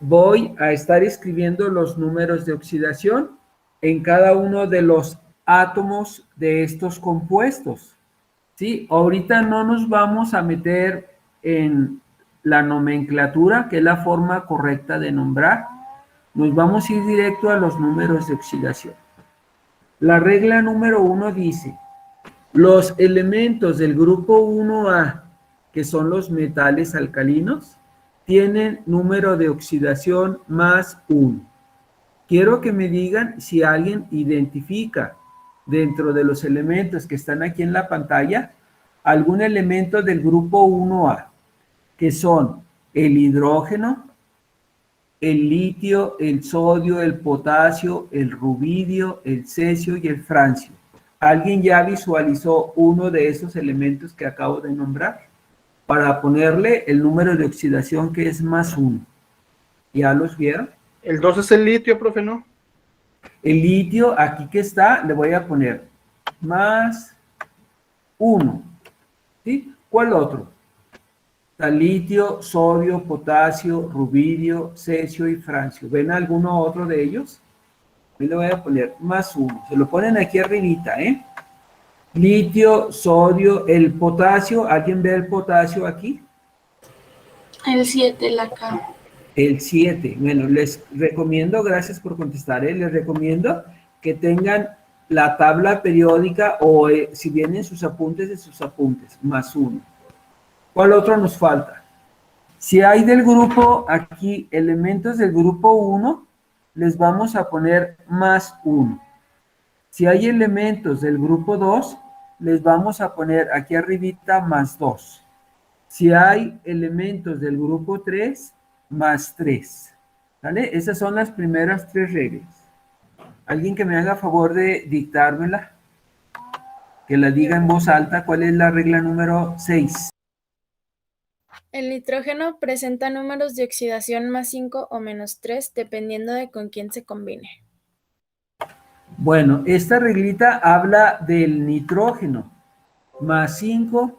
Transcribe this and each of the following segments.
voy a estar escribiendo los números de oxidación en cada uno de los átomos de estos compuestos. ¿Sí? Ahorita no nos vamos a meter en la nomenclatura, que es la forma correcta de nombrar. Nos vamos a ir directo a los números de oxidación. La regla número 1 dice, los elementos del grupo 1A, que son los metales alcalinos, tienen número de oxidación más 1. Quiero que me digan si alguien identifica dentro de los elementos que están aquí en la pantalla algún elemento del grupo 1A, que son el hidrógeno, el litio, el sodio, el potasio, el rubidio, el cesio y el francio. ¿Alguien ya visualizó uno de esos elementos que acabo de nombrar? Para ponerle el número de oxidación que es más 1. ¿Ya los vieron? El 2 es el litio, profe, ¿no? El litio, aquí que está, le voy a poner más 1. ¿Sí? ¿Cuál otro? Está litio, sodio, potasio, rubidio, cesio y francio. ¿Ven alguno otro de ellos? Yo le voy a poner más 1. Se lo ponen aquí arribita, ¿eh? Litio, sodio, el potasio. ¿Alguien ve el potasio aquí? El 7, la K. El 7. Bueno, les recomiendo, gracias por contestar, les recomiendo que tengan la tabla periódica o si vienen sus apuntes de sus apuntes, más 1. ¿Cuál otro nos falta? Si hay del grupo aquí elementos del grupo 1, les vamos a poner más 1. Si hay elementos del grupo 2, les vamos a poner aquí arribita más 2. Si hay elementos del grupo 3, más 3. ¿Vale? Esas son las primeras 3 reglas. ¿Alguien que me haga favor de dictármela? Que la diga en voz alta. ¿Cuál es la regla número 6? El nitrógeno presenta números de oxidación más 5 o menos 3, dependiendo de con quién se combine. Bueno, esta reglita habla del nitrógeno. Más 5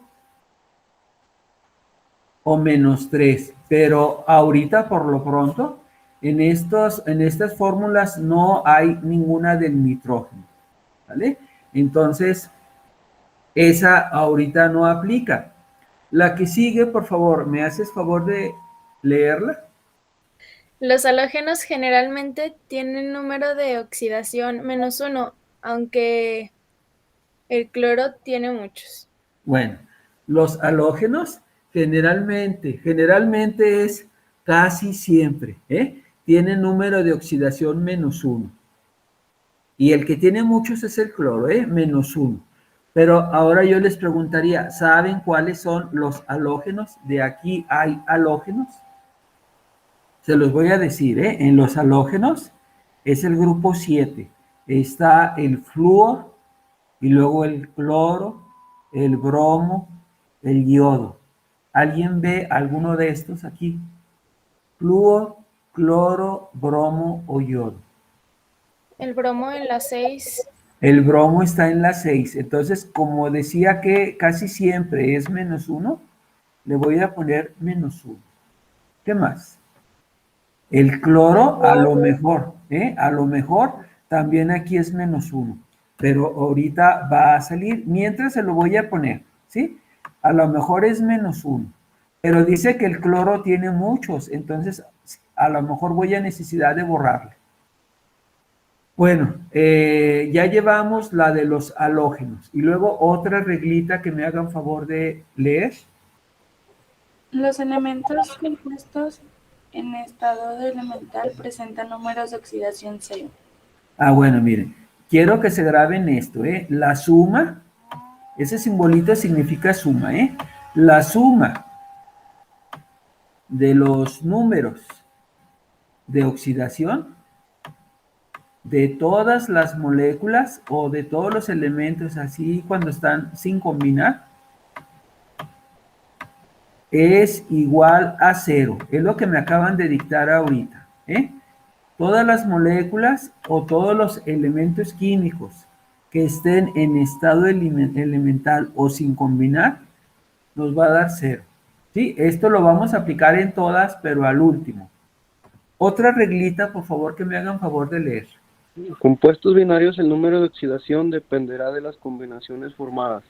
o menos 3. Pero ahorita, por lo pronto, en estas fórmulas no hay ninguna del nitrógeno. ¿Vale? Entonces, esa ahorita no aplica. La que sigue, por favor, ¿me haces favor de leerla? Los halógenos generalmente tienen número de oxidación menos 1, aunque el cloro tiene muchos. Bueno, los halógenos generalmente es casi siempre, tienen número de oxidación menos 1. Y el que tiene muchos es el cloro, menos 1. Pero ahora yo les preguntaría, ¿saben cuáles son los halógenos? De aquí hay halógenos. Se los voy a decir, en los halógenos es el grupo 7. Está el flúor y luego el cloro, el bromo, el yodo. ¿Alguien ve alguno de estos aquí? Flúor, cloro, bromo o yodo. El bromo en la 6. El bromo está en la 6. Entonces, como decía que casi siempre es menos 1, le voy a poner menos 1. ¿Qué más? El cloro, a lo mejor, también aquí es menos 1. Pero ahorita va a salir, mientras se lo voy a poner, ¿sí? A lo mejor es menos 1. Pero dice que el cloro tiene muchos, entonces a lo mejor voy a necesidad de borrarle. Bueno, ya llevamos la de los halógenos. Y luego otra reglita que me hagan favor de leer. Los elementos compuestos en estado de elemental presentan números de oxidación 0. Ah, bueno, miren. Quiero que se graben esto, La suma, ese simbolito significa suma, La suma de los números de oxidación de todas las moléculas o de todos los elementos así cuando están sin combinar es igual a 0. Es lo que me acaban de dictar ahorita. Todas las moléculas o todos los elementos químicos que estén en estado elemental o sin combinar nos va a dar 0. ¿Sí? Esto lo vamos a aplicar en todas, pero al último. Otra reglita, por favor, que me hagan favor de leer. Compuestos binarios, el número de oxidación dependerá de las combinaciones formadas.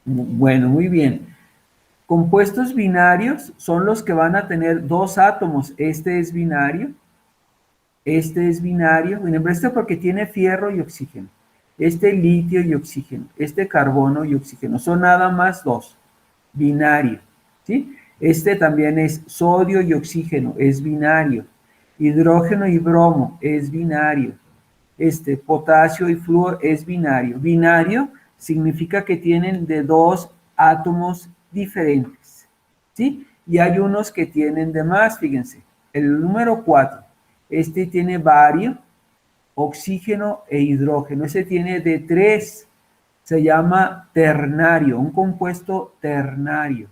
Bueno, muy bien. Compuestos binarios son los que van a tener dos átomos. Este es binario. Este es binario. Bueno, este porque tiene fierro y oxígeno. Este litio y oxígeno. Este carbono y oxígeno. Son nada más dos. Binario. ¿Sí? Este también es sodio y oxígeno. Es binario. Hidrógeno y bromo. Es binario. Potasio y flúor es binario. Binario significa que tienen de dos átomos diferentes, ¿sí? Y hay unos que tienen de más, fíjense. El número 4, este tiene bario, oxígeno e hidrógeno. Ese tiene de 3, se llama ternario, un compuesto ternario.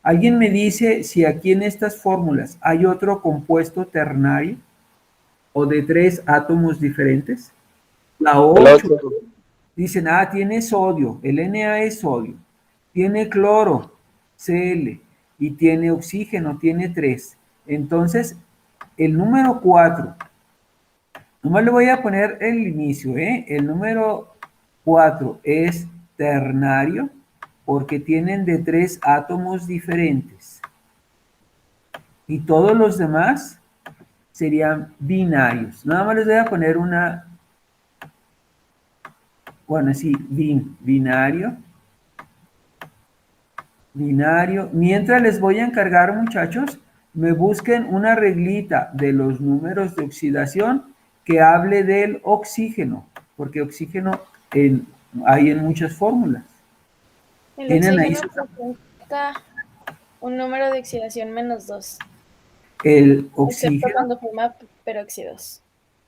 ¿Alguien me dice si aquí en estas fórmulas hay otro compuesto ternario o de 3 átomos diferentes? La 8. Dicen, tiene sodio, el Na es sodio, tiene cloro, Cl, y tiene oxígeno, tiene 3. Entonces, el número 4, nomás le voy a poner el inicio, el número 4 es ternario porque tienen de 3 átomos diferentes. Y todos los demás serían binarios. Nada más les voy a poner una... Bueno, sí, binario. Binario. Mientras les voy a encargar, muchachos, me busquen una reglita de los números de oxidación que hable del oxígeno, porque oxígeno hay en muchas fórmulas. El ¿Tienen ahí oxígeno presenta un número de oxidación -2, el excepto oxígeno? cuando forma peróxidos.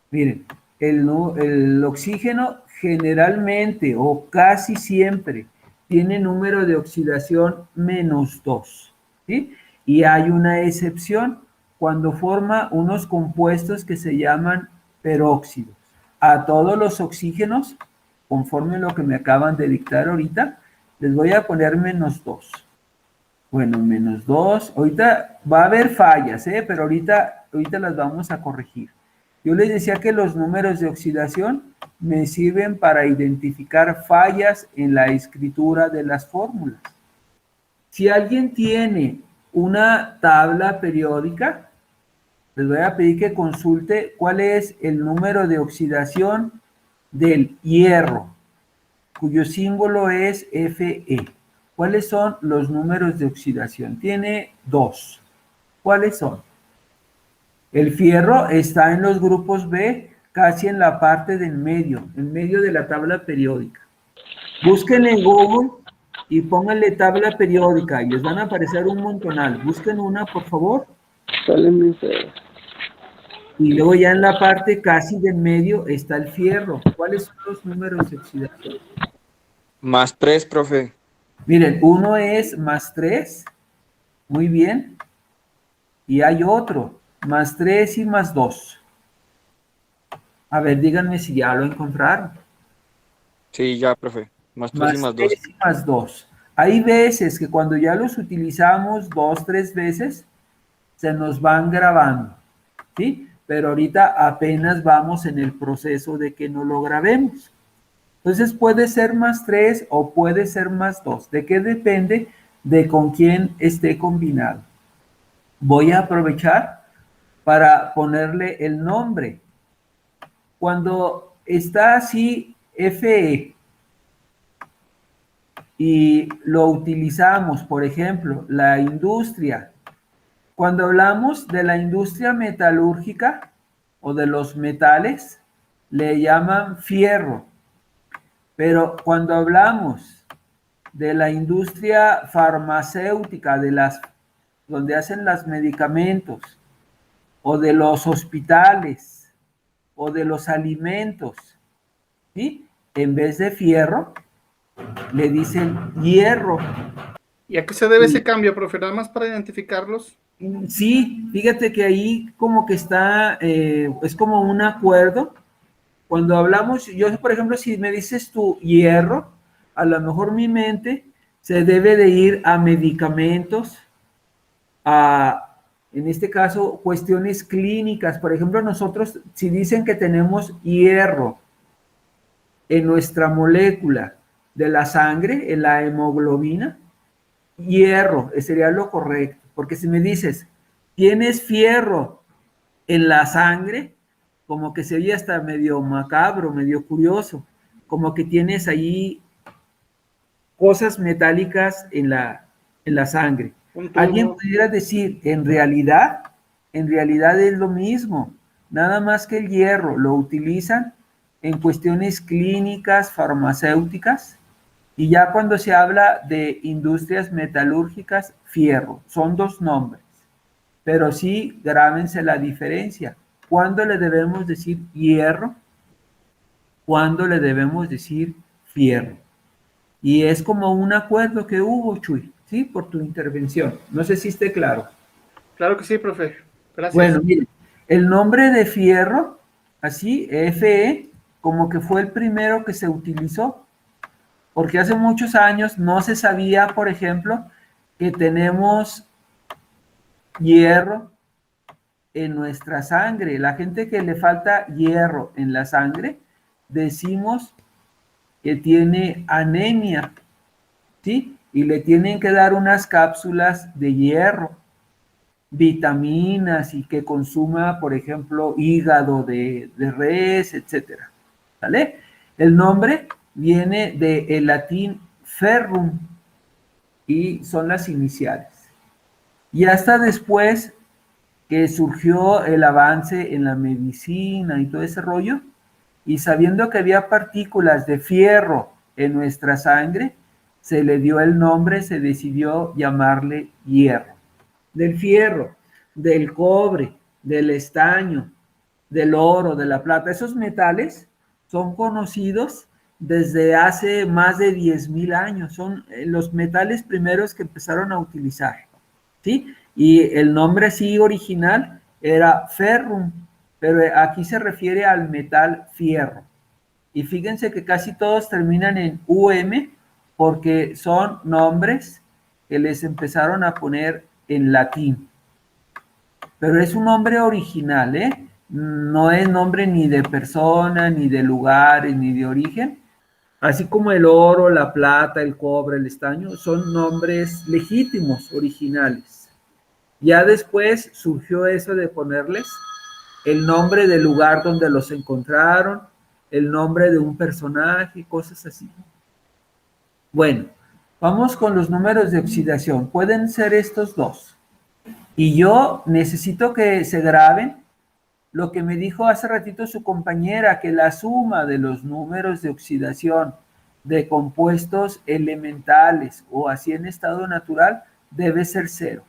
Miren, el oxígeno generalmente o casi siempre tiene número de oxidación -2, ¿sí? Y hay una excepción cuando forma unos compuestos que se llaman peróxidos. A todos los oxígenos, conforme lo que me acaban de dictar ahorita, les voy a poner -2. Bueno, -2. Ahorita va a haber fallas, pero ahorita las vamos a corregir. Yo les decía que los números de oxidación me sirven para identificar fallas en la escritura de las fórmulas. Si alguien tiene una tabla periódica, les voy a pedir que consulte cuál es el número de oxidación del hierro, cuyo símbolo es Fe. ¿Cuáles son los números de oxidación? Tiene 2. ¿Cuáles son? El fierro está en los grupos B, casi en la parte del medio, en medio de la tabla periódica. Busquen en Google y pónganle tabla periódica y les van a aparecer un montonal. Busquen una, por favor. Sale muy feo. Y luego ya en la parte casi del medio está el fierro. ¿Cuáles son los números de oxidación? +3, profe. Miren, uno es +3. Muy bien. Y hay otro, +3 y +2. A ver, díganme si ya lo encontraron. Sí, ya, profe. +3 y +2. +3 y +2. Hay veces que cuando ya los utilizamos 2, 3 veces, se nos van grabando, ¿sí? Pero ahorita apenas vamos en el proceso de que no lo grabemos. Entonces puede ser +3 o puede ser +2. ¿De qué depende? De con quién esté combinado. Voy a aprovechar para ponerle el nombre. Cuando está así Fe y lo utilizamos, por ejemplo, la industria. Cuando hablamos de la industria metalúrgica o de los metales, le llaman fierro. Pero cuando hablamos de la industria farmacéutica, donde hacen los medicamentos, o de los hospitales, o de los alimentos, ¿sí? En vez de fierro, le dicen hierro. ¿Y a qué se debe ese cambio, profe? Nada más para identificarlos. Sí, fíjate que ahí como que está, es como un acuerdo. Cuando hablamos, yo por ejemplo, si me dices tú hierro, a lo mejor mi mente se debe de ir a medicamentos, a En este caso, cuestiones clínicas. Por ejemplo, nosotros, si dicen que tenemos hierro en nuestra molécula de la sangre, en la hemoglobina, hierro sería lo correcto. Porque si me dices, tienes fierro en la sangre, como que se oye hasta medio macabro, medio curioso, como que tienes ahí cosas metálicas en la sangre. Alguien pudiera decir, en realidad es lo mismo, nada más que el hierro lo utilizan en cuestiones clínicas, farmacéuticas, y ya cuando se habla de industrias metalúrgicas, fierro, son dos nombres, pero sí grábense la diferencia. ¿Cuándo le debemos decir hierro? ¿Cuándo le debemos decir fierro? Y es como un acuerdo que hubo, Chuy, ¿sí? Por tu intervención. No sé si esté claro. Claro que sí, profe. Gracias. Bueno, miren, el nombre de fierro, así, Fe, como que fue el primero que se utilizó, porque hace muchos años no se sabía, por ejemplo, que tenemos hierro en nuestra sangre. La gente que le falta hierro en la sangre, decimos que tiene anemia, ¿sí? Y le tienen que dar unas cápsulas de hierro, vitaminas y que consuma, por ejemplo, hígado de res, etcétera. ¿Vale? El nombre viene del latín ferrum y son las iniciales. Y hasta después que surgió el avance en la medicina y todo ese rollo, y sabiendo que había partículas de fierro en nuestra sangre, se le dio el nombre, se decidió llamarle hierro. Del fierro, del cobre, del estaño, del oro, de la plata, esos metales son conocidos desde hace más de 10,000 años, son los metales primeros que empezaron a utilizar, ¿sí? Y el nombre sí original era ferrum, pero aquí se refiere al metal fierro. Y fíjense que casi todos terminan en porque son nombres que les empezaron a poner en latín. Pero es un nombre original, ¿eh? No es nombre ni de persona, ni de lugares, ni de origen. Así como el oro, la plata, el cobre, el estaño, son nombres legítimos, originales. Ya después surgió eso de ponerles el nombre del lugar donde los encontraron, el nombre de un personaje, cosas así. Bueno, vamos con los números de oxidación. Pueden ser estos dos. Y yo necesito que se graben lo que me dijo hace ratito su compañera, que la suma de los números de oxidación de compuestos elementales o así en estado natural debe ser 0.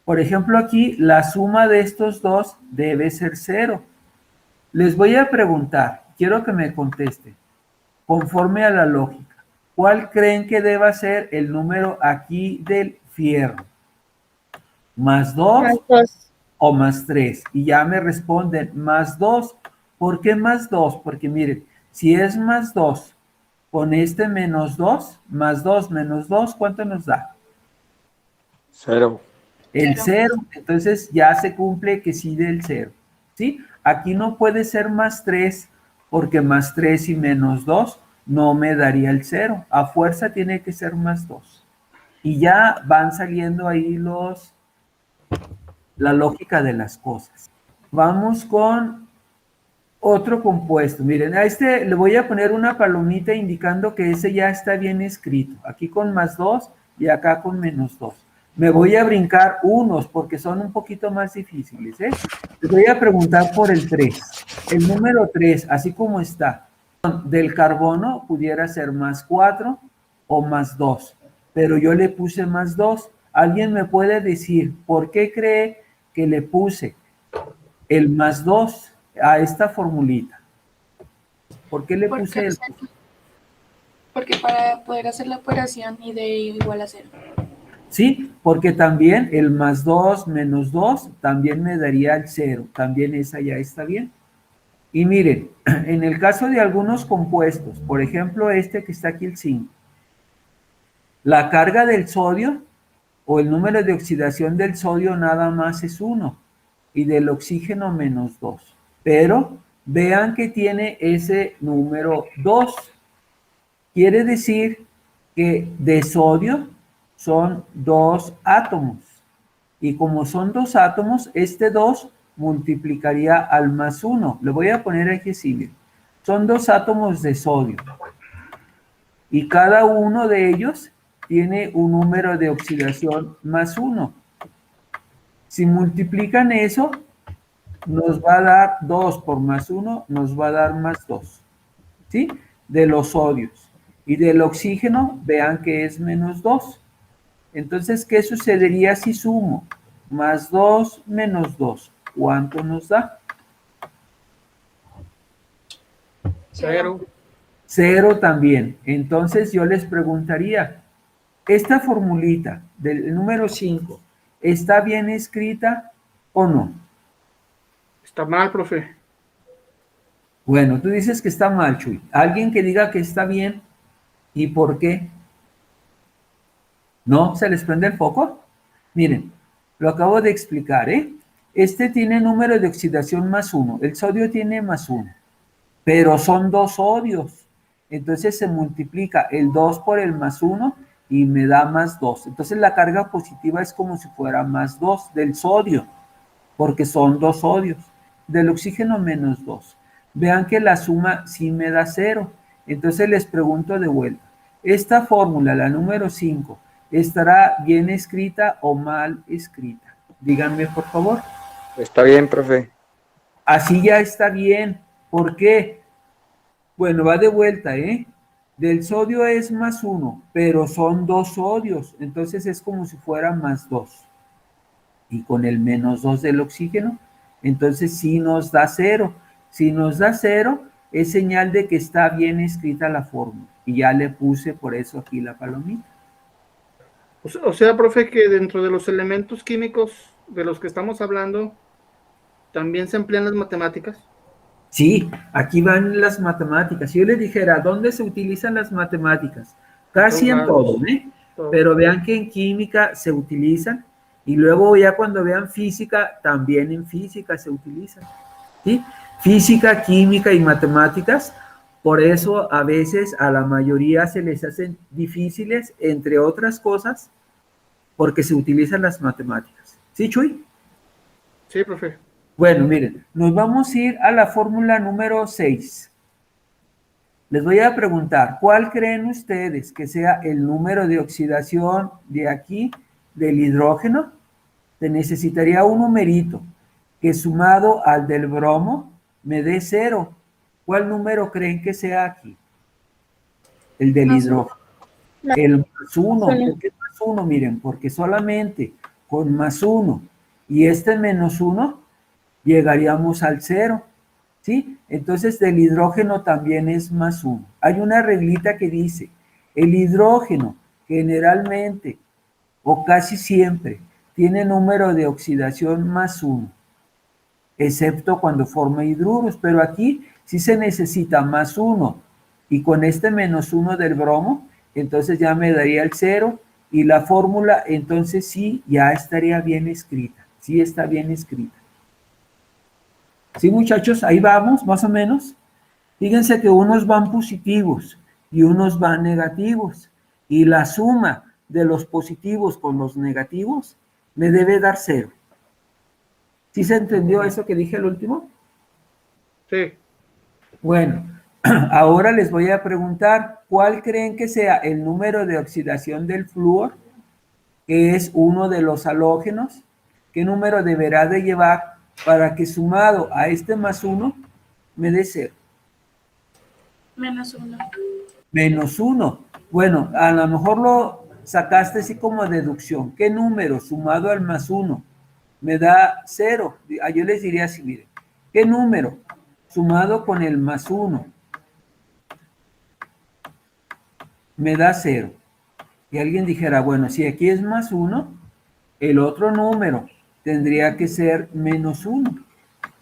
Por ejemplo, aquí la suma de estos dos debe ser 0. Les voy a preguntar, quiero que me contesten, conforme a la lógica, ¿cuál creen que deba ser el número aquí del fierro? ¿Más 2 Más 2. o más 3? Y ya me responden, más 2. ¿Por qué más 2? Porque miren, si es más 2 con este menos 2, más 2 menos 2, ¿cuánto nos da? 0. El 0. Entonces ya se cumple que sí del 0. ¿Sí? Aquí no puede ser más 3 porque más 3 y menos 2 no me daría el 0. A fuerza tiene que ser más 2. Y ya van saliendo ahí la lógica de las cosas. Vamos con otro compuesto. Miren, a este le voy a poner una palomita indicando que ese ya está bien escrito. Aquí con más 2 y acá con menos 2. Me voy a brincar unos porque son un poquito más difíciles, ¿eh? Les voy a preguntar por el 3. El número 3, así como está, del carbono pudiera ser más 4 o más 2, pero yo le puse más 2. ¿Alguien me puede decir por qué cree que le puse el más 2 a esta formulita? ¿Por qué le puse el? Porque para poder hacer la operación y de igual a 0. Sí, porque también el más 2 menos 2 también me daría el 0. También esa ya está bien. Y miren, en el caso de algunos compuestos, por ejemplo este que está aquí el 5, la carga del sodio o el número de oxidación del sodio nada más es 1 y del oxígeno menos 2. Pero vean que tiene ese número 2. Quiere decir que de sodio son 2 átomos. Y como son 2 átomos, este 2 multiplicaría al más 1. Le voy a poner aquí así, miren. Son 2 átomos de sodio. Y cada uno de ellos tiene un número de oxidación más 1. Si multiplican eso, nos va a dar 2 por más 1, nos va a dar más 2. ¿Sí? De los sodios. Y del oxígeno, vean que es menos 2. Entonces, ¿qué sucedería si sumo? Más 2 menos 2. ¿Cuánto nos da? 0. 0 también. Entonces, yo les preguntaría, ¿esta formulita del número 5 está bien escrita o no? Está mal, profe. Bueno, tú dices que está mal, Chuy. ¿Alguien que diga que está bien? ¿Y por qué? ¿No? ¿Se les prende el foco? Miren, lo acabo de explicar, ¿eh? Este tiene número de oxidación más 1. El sodio tiene más 1. Pero son 2 sodios. Entonces se multiplica el 2 por el más 1 y me da más 2. Entonces la carga positiva es como si fuera más 2 del sodio, porque son 2 sodios. Del oxígeno menos 2. Vean que la suma sí me da 0. Entonces les pregunto de vuelta. Esta fórmula, la número 5, ¿estará bien escrita o mal escrita? Díganme, por favor. Está bien, profe. Así ya está bien. ¿Por qué? Bueno, va de vuelta, ¿eh? Del sodio es más 1, pero son 2 sodios. Entonces es como si fuera más 2. Y con el menos 2 del oxígeno, entonces sí nos da 0. Si nos da 0, es señal de que está bien escrita la fórmula. Y ya le puse por eso aquí la palomita. O sea, profe, que dentro de los elementos químicos de los que estamos hablando, ¿también se emplean las matemáticas? Sí, aquí van las matemáticas. Si yo les dijera, ¿dónde se utilizan las matemáticas? Casi en todo, ¿eh? Pero vean que en química se utilizan y luego ya cuando vean física, también en física se utilizan. ¿Sí? Física, química y matemáticas, por eso a veces a la mayoría se les hacen difíciles, entre otras cosas, porque se utilizan las matemáticas. ¿Sí, Chuy? Sí, profe. Bueno, miren, nos vamos a ir a la fórmula número 6. Les voy a preguntar, ¿cuál creen ustedes que sea el número de oxidación de aquí del hidrógeno? Se necesitaría un numerito que sumado al del bromo me dé 0. ¿Cuál número creen que sea aquí? El del hidrógeno. El más 1. ¿Por qué más 1? Miren, porque solamente con más 1 y este menos 1 llegaríamos al 0. ¿Sí? Entonces del hidrógeno también es más 1. Hay una reglita que dice, el hidrógeno generalmente o casi siempre tiene número de oxidación más 1, excepto cuando forma hidruros, pero aquí sí se necesita más 1 y con este menos 1 del bromo, entonces ya me daría el 0 y la fórmula entonces sí ya estaría bien escrita, sí está bien escrita. ¿Sí, muchachos? Ahí vamos, más o menos. Fíjense que unos van positivos y unos van negativos. Y la suma de los positivos con los negativos me debe dar 0. ¿Sí se entendió eso que dije al último? Sí. Bueno, ahora les voy a preguntar, ¿cuál creen que sea el número de oxidación del flúor, que es uno de los halógenos? ¿Qué número deberá de llevar para que sumado a este más 1 me dé 0? Menos 1. Menos 1. Bueno, a lo mejor lo sacaste así como deducción. ¿Qué número sumado al más 1 me da 0? Yo les diría así, miren. ¿Qué número sumado con el más 1 me da 0? Y alguien dijera, bueno, si aquí es más 1, el otro número tendría que ser menos 1.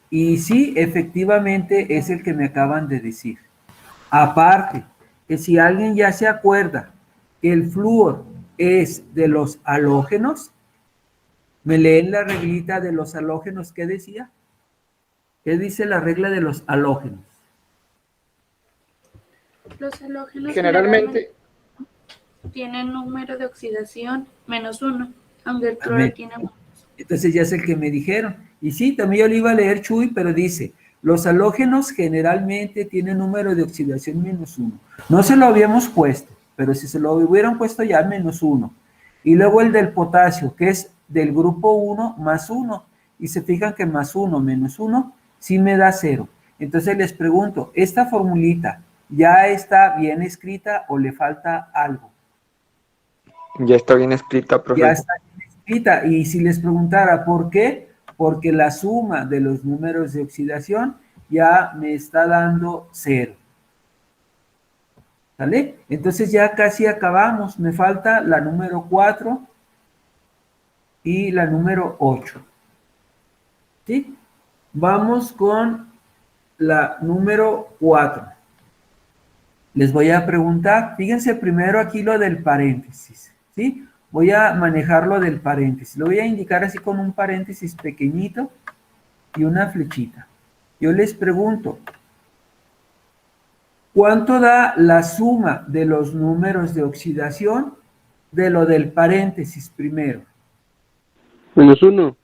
Y sí, efectivamente es el que me acaban de decir. Aparte, que si alguien ya se acuerda que el flúor es de los halógenos. ¿Me leen la reglita de los halógenos? ¿Qué decía? ¿Qué dice la regla de los halógenos? Los halógenos Generalmente, tienen número de oxidación -1, aunque el cloro Amén. tiene... Entonces ya es el que me dijeron. Y sí, también yo le iba a leer, Chuy, pero dice, los halógenos generalmente tienen número de oxidación -1. No se lo habíamos puesto, pero si se lo hubieran puesto ya -1. Y luego el del potasio, que es del grupo 1 +1. Y se fijan que +1 -1 sí me da 0. Entonces les pregunto, ¿esta formulita ya está bien escrita o le falta algo? Ya está bien escrita, profe. Ya está bien escrita. Y si les preguntara por qué, porque la suma de los números de oxidación ya me está dando 0. ¿Sale? Entonces ya casi acabamos. Me falta la número 4 y la número 8. ¿Sí? Vamos con la número 4. Les voy a preguntar, fíjense primero aquí lo del paréntesis, ¿sí? Voy a manejar lo del paréntesis. Lo voy a indicar así con un paréntesis pequeñito y una flechita. Yo les pregunto, ¿cuánto da la suma de los números de oxidación de lo del paréntesis primero? -1.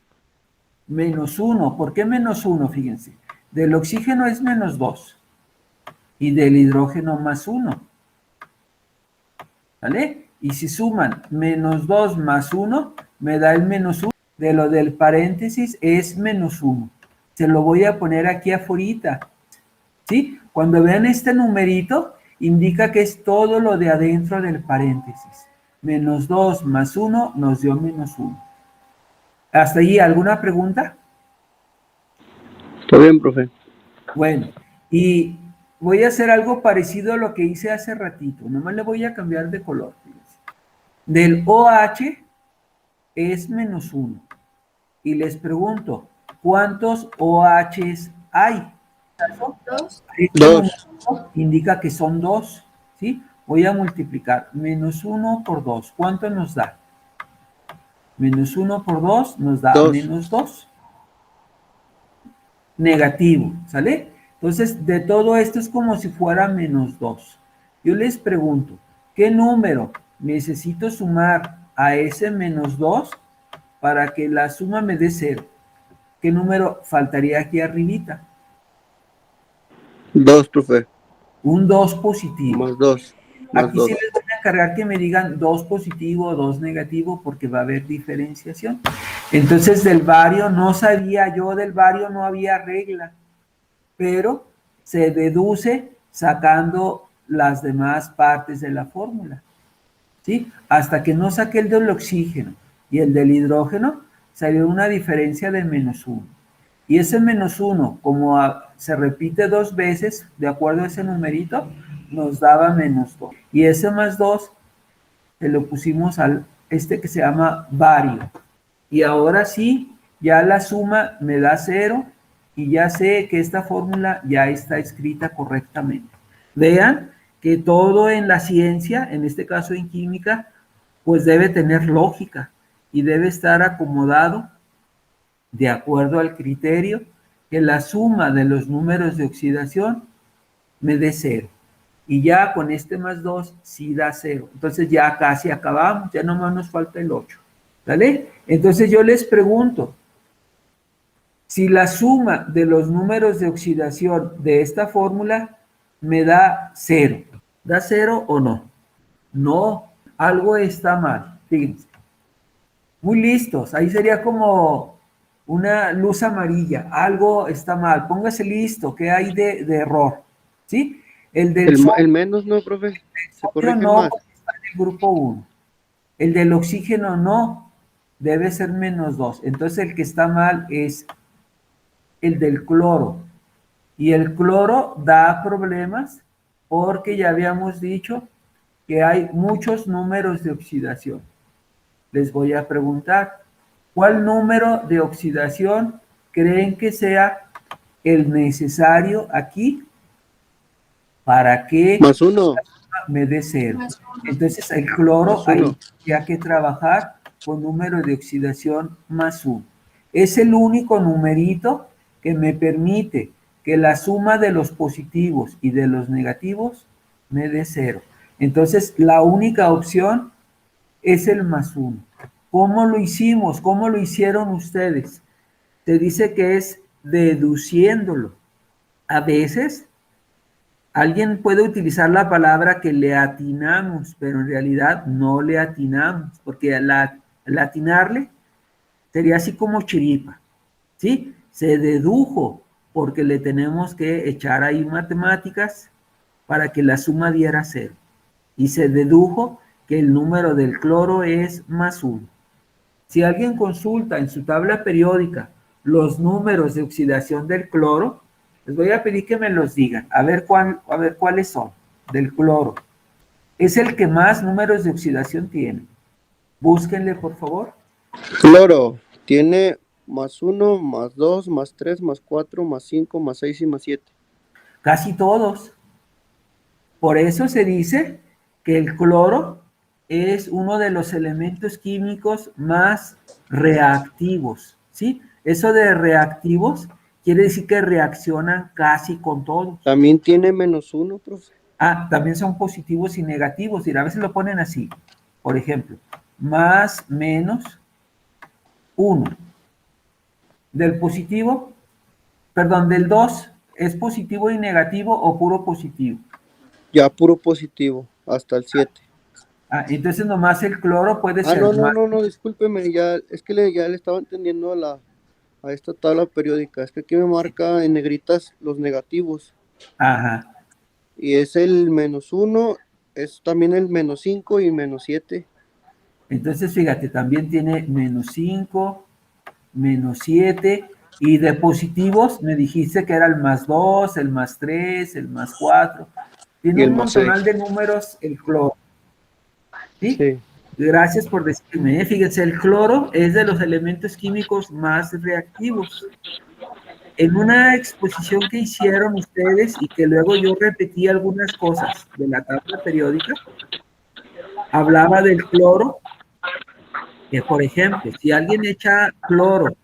-1. ¿Por qué -1? Fíjense. Del oxígeno es -2 y del hidrógeno +1. ¿Vale? Y si suman -2 más 1, me da el -1. De lo del paréntesis es -1. Se lo voy a poner aquí afuera. ¿Sí? Cuando vean este numerito, indica que es todo lo de adentro del paréntesis. -2 más 1 nos dio -1. ¿Hasta ahí alguna pregunta? Está bien, profe. Bueno, y voy a hacer algo parecido a lo que hice hace ratito. Nomás le voy a cambiar de color. Fíjense. Del OH es -1. Y les pregunto, ¿cuántos OHs hay? Dos. Este número indica que son 2. ¿Sí? Voy a multiplicar. -1 por 2. ¿Cuánto nos da? -1 por 2 nos da -2. Negativo, ¿sale? Entonces, de todo esto es como si fuera -2. Yo les pregunto, ¿qué número necesito sumar a ese -2 para que la suma me dé 0? ¿Qué número faltaría aquí arribita? 2, profe. Un 2 positivo. +2. Aquí sí les voy a encargar que me digan 2 positivo, 2 negativo, porque va a haber diferenciación. Entonces, del bario, no sabía yo, del bario no había regla, pero se deduce sacando las demás partes de la fórmula, ¿sí? Hasta que no saqué el del oxígeno y el del hidrógeno, salió una diferencia de -1. Y ese -1, como se repite 2 veces, de acuerdo a ese numerito, nos daba -2. Y ese +2 se lo pusimos al que se llama bario. Y ahora sí, ya la suma me da 0 y ya sé que esta fórmula ya está escrita correctamente. Vean que todo en la ciencia, en este caso en química, pues debe tener lógica y debe estar acomodado de acuerdo al criterio que la suma de los números de oxidación me dé 0. Y ya con este +2 sí da 0. Entonces ya casi acabamos, ya nomás nos falta el 8. ¿Vale? Entonces yo les pregunto, si la suma de los números de oxidación de esta fórmula me da 0, ¿da 0 o no? No, algo está mal. Fíjense. Muy listos, ahí sería como una luz amarilla, algo está mal, póngase listo, ¿qué hay de error? ¿Sí? El del El menos no, profe. Se corrige no, más. porque está en el grupo 1. El del oxígeno no, debe ser -2. Entonces el que está mal es el del cloro. Y el cloro da problemas porque ya habíamos dicho que hay muchos números de oxidación. Les voy a preguntar, ¿cuál número de oxidación creen que sea el necesario aquí para que +1. me dé 0. Más uno. Entonces el cloro Más uno. ahí tendría que trabajar con número de oxidación más 1. Es el único numerito que me permite que la suma de los positivos y de los negativos me dé 0. Entonces la única opción es el más 1. ¿Cómo lo hicimos? ¿Cómo lo hicieron ustedes? Se dice que es deduciéndolo. A veces alguien puede utilizar la palabra que le atinamos, pero en realidad no le atinamos, porque al atinarle sería así como chiripa, ¿sí? Se dedujo porque le tenemos que echar ahí matemáticas para que la suma diera 0. Y se dedujo que el número del cloro es más 1. Si alguien consulta en su tabla periódica los números de oxidación del cloro, les voy a pedir que me los digan, a ver cuáles son del cloro. Es el que más números de oxidación tiene. Búsquenle, por favor. Cloro tiene más 1, más 2, más 3, más 4, más 5, más 6 y más 7. Casi todos. Por eso se dice que el cloro es uno de los elementos químicos más reactivos, ¿sí? Eso de reactivos quiere decir que reaccionan casi con todo. También tiene menos 1, profe. Ah, también son positivos y negativos. Y a veces lo ponen así. Por ejemplo, más, menos, 1. Del positivo, perdón, del 2, ¿es positivo y negativo o puro positivo? Ya puro positivo, hasta el 7. Ah, entonces nomás el cloro puede ser No, discúlpeme, ya, es que ya le estaba entendiendo a esta tabla periódica. Es que aquí me marca en negritas los negativos. Ajá. Y es el menos 1, es también el menos 5 y menos 7. Entonces, fíjate, también tiene menos 5, menos 7, y de positivos me dijiste que era el más 2, el más 3, el más 4. Y Tiene el un más montonal 6. de números el cloro. ¿Sí? Sí. Gracias por decirme. Fíjense, el cloro es de los elementos químicos más reactivos. En una exposición que hicieron ustedes y que luego yo repetí algunas cosas de la tabla periódica, hablaba del cloro, que por ejemplo, si alguien echa cloro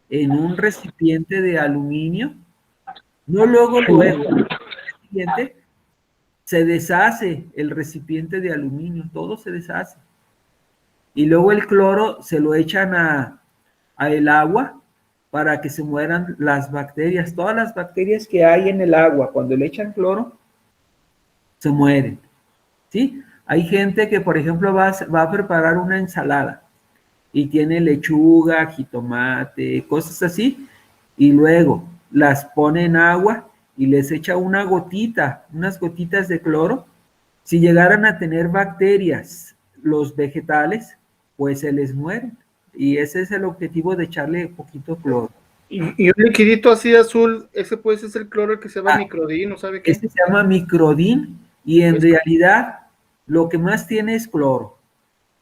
en un recipiente de aluminio, no luego, al siguiente, se deshace el recipiente de aluminio, todo se deshace. Y luego el cloro se lo echan a el agua para que se mueran las bacterias. Todas las bacterias que hay en el agua, cuando le echan cloro, se mueren. ¿Sí? Hay gente que, por ejemplo, va a preparar una ensalada y tiene lechuga, jitomate, cosas así, y luego las pone en agua y les echa unas gotitas de cloro. Si llegaran a tener bacterias los vegetales, pues se les mueren. Y ese es el objetivo de echarle poquito cloro. Y un liquidito así azul, ese pues es el cloro que se llama microdín, ¿no sabe qué? Este se llama microdín y en realidad lo que más tiene es cloro.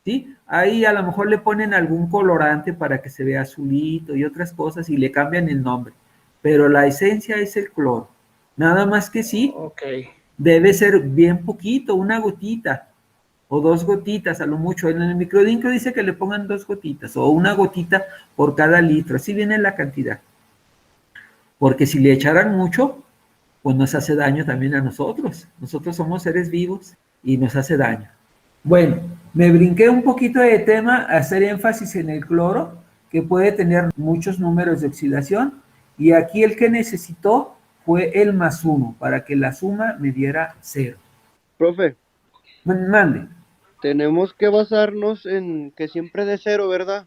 ¿Sí? Ahí a lo mejor le ponen algún colorante para que se vea azulito y otras cosas y le cambian el nombre. Pero la esencia es el cloro. Nada más que sí, debe ser bien poquito, una gotita o 2 gotitas a lo mucho. En el microdín que dice que le pongan 2 gotitas o una gotita por cada litro. Así viene la cantidad. Porque si le echaran mucho, pues nos hace daño también a nosotros. Nosotros somos seres vivos y nos hace daño. Bueno, me brinqué un poquito de tema a hacer énfasis en el cloro, que puede tener muchos números de oxidación, y aquí el que necesitó fue el más 1, para que la suma me diera 0. Profe. Mande. Tenemos que basarnos en que siempre de 0, ¿verdad?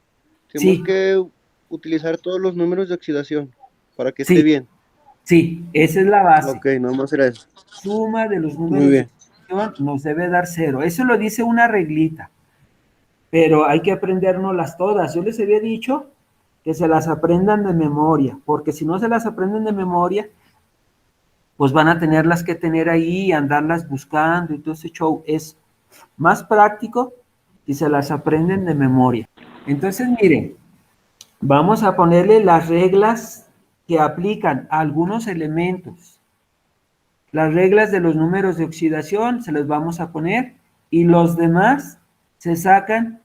Tenemos que utilizar todos los números de oxidación para que esté bien. Sí, esa es la base. Ok, nomás era eso. Suma de los números de oxidación nos debe dar 0. Eso lo dice una reglita, pero hay que aprendérnoslas todas. Yo les había dicho que se las aprendan de memoria, porque si no se las aprenden de memoria, pues van a tenerlas que tener ahí y andarlas buscando y todo ese show. Es más práctico si se las aprenden de memoria. Entonces, miren, vamos a ponerle las reglas que aplican a algunos elementos. Las reglas de los números de oxidación se las vamos a poner y los demás se sacan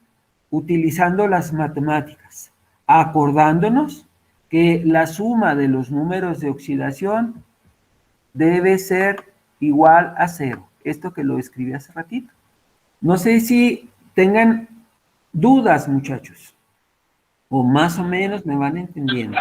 utilizando las matemáticas, acordándonos que la suma de los números de oxidación debe ser igual a 0. Esto que lo escribí hace ratito. No sé si tengan dudas, muchachos, o más o menos me van entendiendo.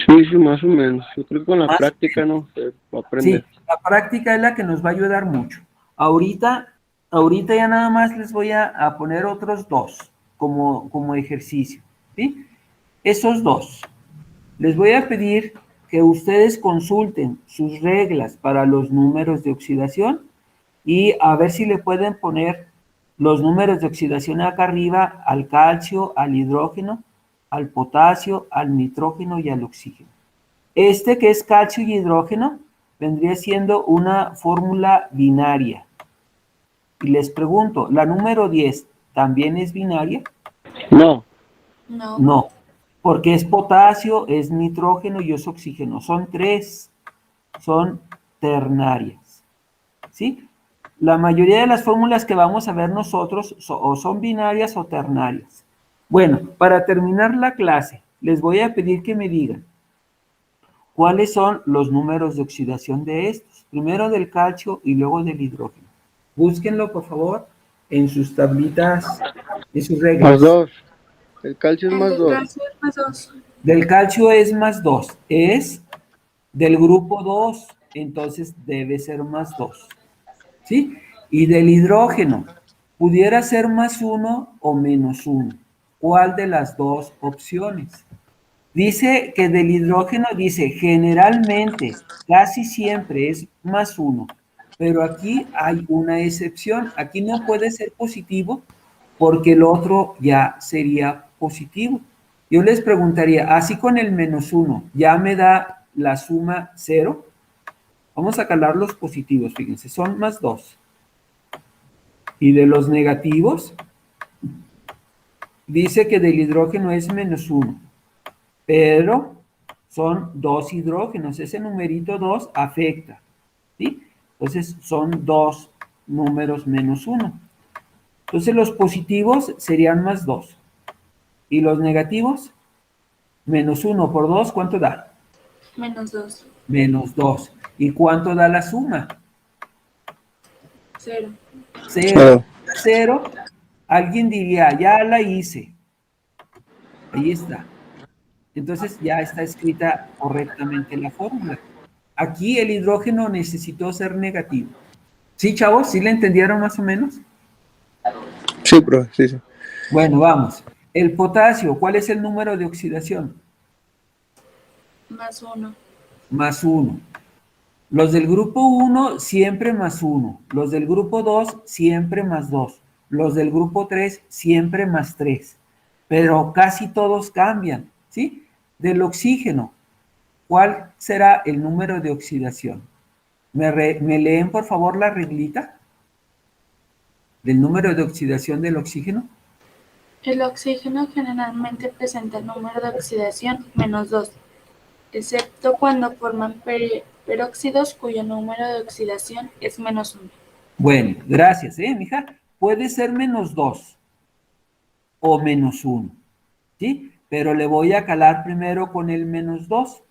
Sí, más o menos. Yo creo que con la práctica, ¿no? Se va a aprender. Sí, la práctica es la que nos va a ayudar mucho. Ahorita ya nada más les voy a poner otros dos como ejercicio, ¿sí? Esos dos. Les voy a pedir que ustedes consulten sus reglas para los números de oxidación y a ver si le pueden poner los números de oxidación acá arriba al calcio, al hidrógeno, al potasio, al nitrógeno y al oxígeno. Este que es calcio y hidrógeno vendría siendo una fórmula binaria. Y les pregunto, ¿la número 10 también es binaria? No. No. No, porque es potasio, es nitrógeno y es oxígeno. Son 3, son ternarias. ¿Sí? La mayoría de las fórmulas que vamos a ver nosotros o son binarias o ternarias. Bueno, para terminar la clase, les voy a pedir que me digan ¿cuáles son los números de oxidación de estos? Primero del calcio y luego del hidrógeno. Búsquenlo, por favor, en sus tablitas, en sus reglas. Más 2. El calcio es El más del 2. calcio es más 2. Del calcio es más 2. Es del grupo 2, entonces debe ser más 2. ¿Sí? Y del hidrógeno, pudiera ser más 1 o menos 1. ¿Cuál de las dos opciones? Dice que del hidrógeno, dice, generalmente, casi siempre es más 1, pero aquí hay una excepción. Aquí no puede ser positivo porque el otro ya sería positivo. Yo les preguntaría, así con el menos 1, ¿ya me da la suma 0? Vamos a calar los positivos, fíjense, son más 2. Y de los negativos, dice que del hidrógeno es menos 1. Pero son 2 hidrógenos. Ese numerito 2 afecta, ¿sí? Entonces son 2 números menos 1. Entonces los positivos serían más 2. Y los negativos, menos 1 por 2, ¿cuánto da? Menos 2. Menos 2. ¿Y cuánto da la suma? 0. 0. 0. Alguien diría, ya la hice. Ahí está. Entonces ya está escrita correctamente la fórmula. Aquí el hidrógeno necesitó ser negativo. ¿Sí, chavos? ¿Sí le entendieron más o menos? Sí, profe, sí, sí. Bueno, vamos. El potasio, ¿cuál es el número de oxidación? Más 1. Más 1. Los del grupo 1 siempre más 1. Los del grupo 2 siempre más 2. Los del grupo 3 siempre más 3. Pero casi todos cambian, ¿sí? Del oxígeno, ¿cuál será el número de oxidación? ¿Me leen, por favor, la reglita del número de oxidación del oxígeno? El oxígeno generalmente presenta el número de oxidación menos 2, excepto cuando forman peróxidos cuyo número de oxidación es menos 1. Bueno, gracias, mija. Puede ser menos 2 o menos 1, ¿sí? Pero le voy a calar primero con el menos 2.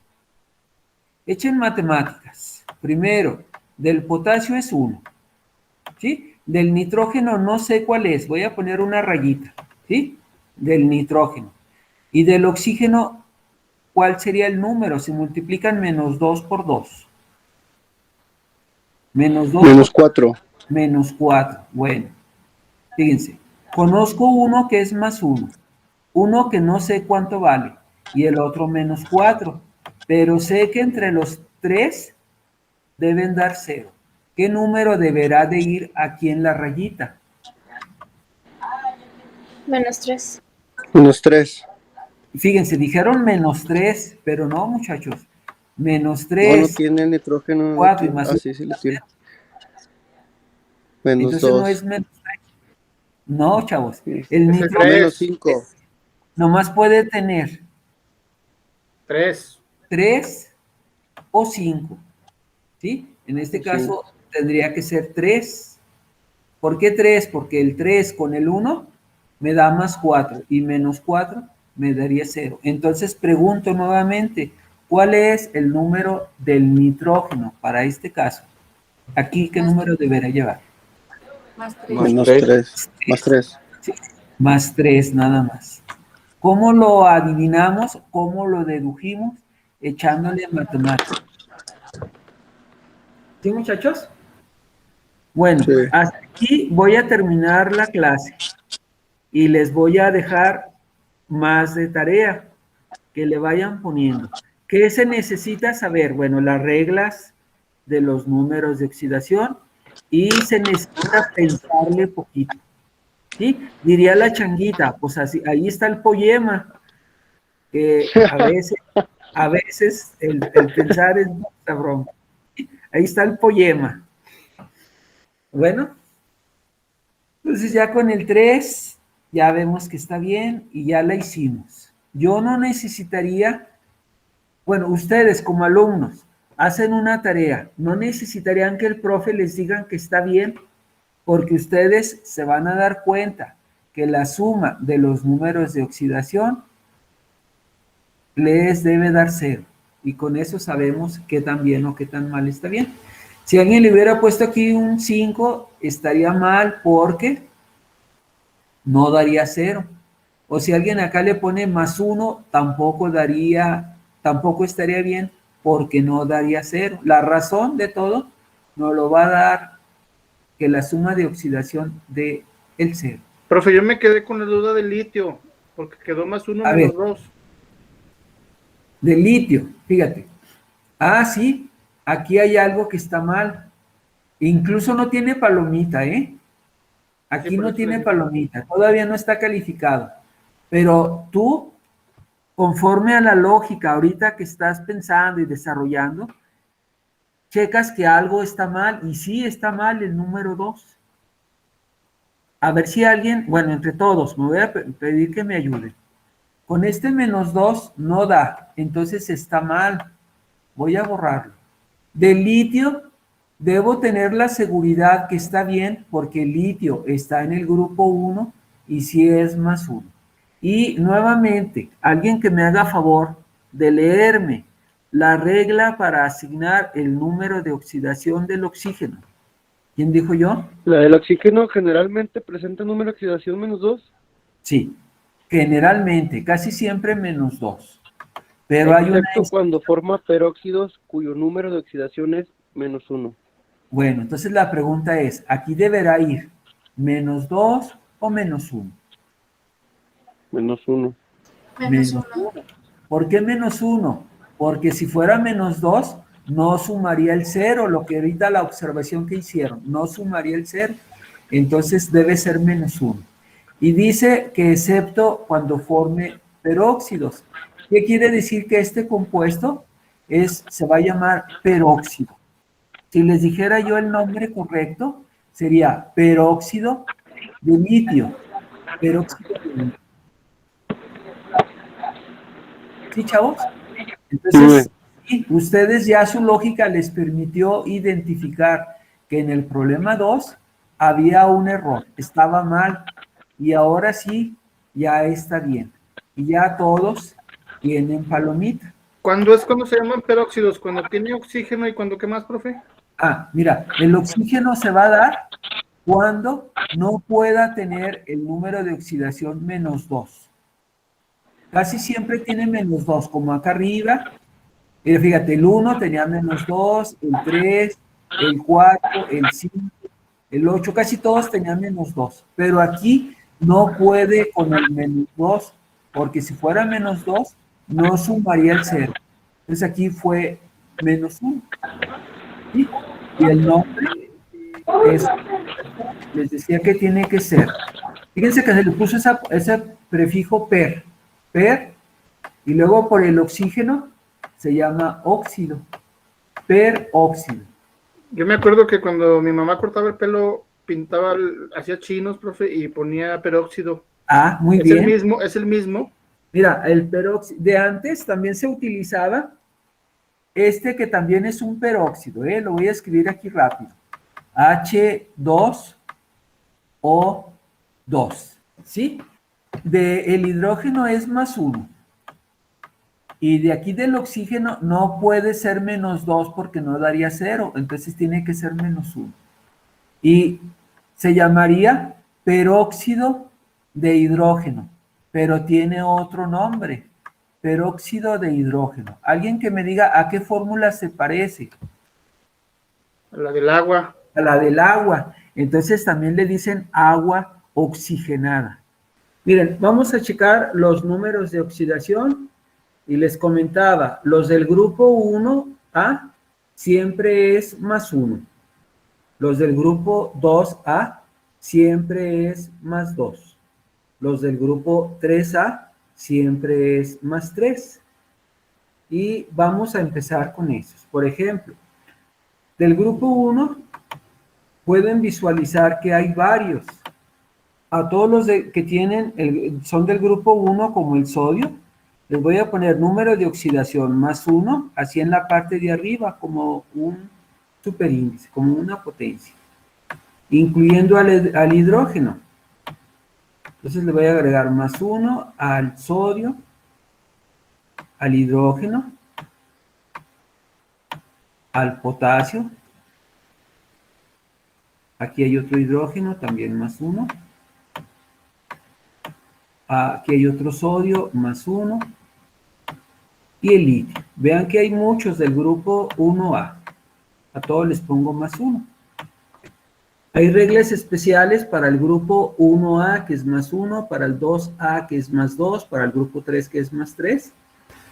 Echen matemáticas. Primero, del potasio es 1, ¿sí? Del nitrógeno no sé cuál es, voy a poner una rayita, ¿sí? Del nitrógeno. Y del oxígeno, ¿cuál sería el número? Se multiplican menos 2 por 2. Menos 2 Menos por 4. menos 4. Bueno, fíjense, conozco uno que es más 1, uno que no sé cuánto vale, y el otro menos 4, pero sé que entre los 3 deben dar 0. ¿Qué número deberá de ir aquí en la rayita? Menos 3. Menos 3. Fíjense, dijeron menos 3, pero no, muchachos. Menos No, no 3, tiene nitrógeno. 4 y más 1. Sí, sí, lo tiene. Menos Entonces 2. no es menos 3. No, chavos. Sí. El Es el nitrógeno Menos 3. 5. nomás puede tener 3. 3 o 5. ¿Sí? En este Sí. caso tendría que ser 3. ¿Por qué 3? Porque el 3 con el 1 me da más 4 y menos 4 me daría 0. Entonces pregunto nuevamente, ¿cuál es el número del nitrógeno para este caso? Aquí, ¿qué número deberá llevar? Más 3. Más Menos 3. 3. Más 3. Sí, más 3 nada más. ¿Cómo lo adivinamos? ¿Cómo lo dedujimos? Echándole matemáticas. ¿Sí, muchachos? Bueno, Sí. hasta aquí voy a terminar la clase y les voy a dejar más de tarea que le vayan poniendo. ¿Qué se necesita saber? Bueno, las reglas de los números de oxidación y se necesita pensarle poquito. ¿Sí? Diría la changuita, pues así, ahí está el poema, que a veces el pensar es mucha broma. Ahí está el poema. Bueno, entonces ya con el 3 ya vemos que está bien y ya la hicimos. Yo no necesitaría, bueno, ustedes como alumnos hacen una tarea, no necesitarían que el profe les diga que está bien, porque ustedes se van a dar cuenta que la suma de los números de oxidación les debe dar 0. Y con eso sabemos qué tan bien o qué tan mal está bien. Si alguien le hubiera puesto aquí un 5, estaría mal porque no daría 0. O si alguien acá le pone más 1, tampoco estaría bien porque no daría 0. La razón de todo nos lo va a dar que la suma de oxidación de el 0. Profe, yo me quedé con la duda del litio, porque quedó más 1 A menos ver. 2. De litio, fíjate. Ah, sí, aquí hay algo que está mal. Incluso no tiene palomita, ¿eh? Sí, Aquí por no eso tiene le digo. palomita, todavía no está calificado. Pero tú, conforme a la lógica ahorita que estás pensando y desarrollando, checas que algo está mal y sí está mal el número 2. A ver si alguien, bueno, entre todos, me voy a pedir que me ayuden. Con este menos 2 no da, entonces está mal. Voy a borrarlo. Del litio, debo tener la seguridad que está bien porque el litio está en el grupo 1 y si es más 1. Y nuevamente, alguien que me haga favor de leerme la regla para asignar el número de oxidación del oxígeno. ¿Quién dijo yo? La del oxígeno generalmente presenta número de oxidación menos 2. Sí, generalmente, casi siempre menos 2. Pero hay una... Excepto cuando forma peróxidos cuyo número de oxidación es menos 1. Bueno, entonces la pregunta es, ¿aquí deberá ir menos 2 o menos 1? Menos 1. Menos 1. ¿Por qué menos 1? Porque si fuera menos 2, no sumaría el 0, lo que ahorita la observación que hicieron, no sumaría el 0. Entonces debe ser menos 1. Y dice que excepto cuando forme peróxidos. ¿Qué quiere decir? Que este compuesto se va a llamar peróxido. Si les dijera yo el nombre correcto, sería peróxido de litio. Peróxido de litio. ¿Sí, chavos? Entonces, sí, ustedes ya su lógica les permitió identificar que en el problema 2 había un error, estaba mal, y ahora sí, ya está bien. Y ya todos tienen palomita. ¿Cuándo se llaman peróxidos? ¿Cuando tiene oxígeno y cuando qué más, profe? Ah, mira, el oxígeno se va a dar cuando no pueda tener el número de oxidación menos 2. Casi siempre tiene menos 2, como acá arriba. Fíjate, el 1 tenía menos 2, el 3, el 4, el 5, el 8, casi todos tenían menos 2. Pero aquí no puede con el menos 2, porque si fuera menos 2, no sumaría el 0. Entonces aquí fue menos 1. ¿Sí? Y el nombre es, les decía que tiene que ser. Fíjense que se le puso ese prefijo per, y luego por el oxígeno se llama óxido, peróxido. Yo me acuerdo que cuando mi mamá cortaba el pelo, hacía chinos, profe, y ponía peróxido. Ah, muy ¿Es bien. ¿Es el mismo? Mira, el peróxido de antes también se utilizaba este que también es un peróxido, lo voy a escribir aquí rápido. H2O2, ¿sí? El hidrógeno es +1. Y de aquí del oxígeno no puede ser -2 porque no daría 0. Entonces tiene que ser -1. Y se llamaría peróxido de hidrógeno, pero tiene otro nombre. Peróxido de hidrógeno. Alguien que me diga a qué fórmula se parece. A la del agua. A la del agua. Entonces también le dicen agua oxigenada. Miren, vamos a checar los números de oxidación y les comentaba, los del grupo 1A siempre es +1. Los del grupo 2A siempre es +2. Los del grupo 3A siempre es +3. Y vamos a empezar con esos. Por ejemplo, del grupo 1 pueden visualizar que hay varios. A todos los que tienen, son del grupo 1 como el sodio, les voy a poner número de oxidación +1, así en la parte de arriba, como un superíndice, como una potencia, incluyendo al hidrógeno. Entonces le voy a agregar +1 al sodio, al hidrógeno, al potasio. Aquí hay otro hidrógeno, también +1. Aquí hay otro sodio, +1. Y el litio. Vean que hay muchos del grupo 1A. A todos les pongo +1. Hay reglas especiales para el grupo 1A, que es +1, para el 2A, que es +2, para el grupo 3, que es +3,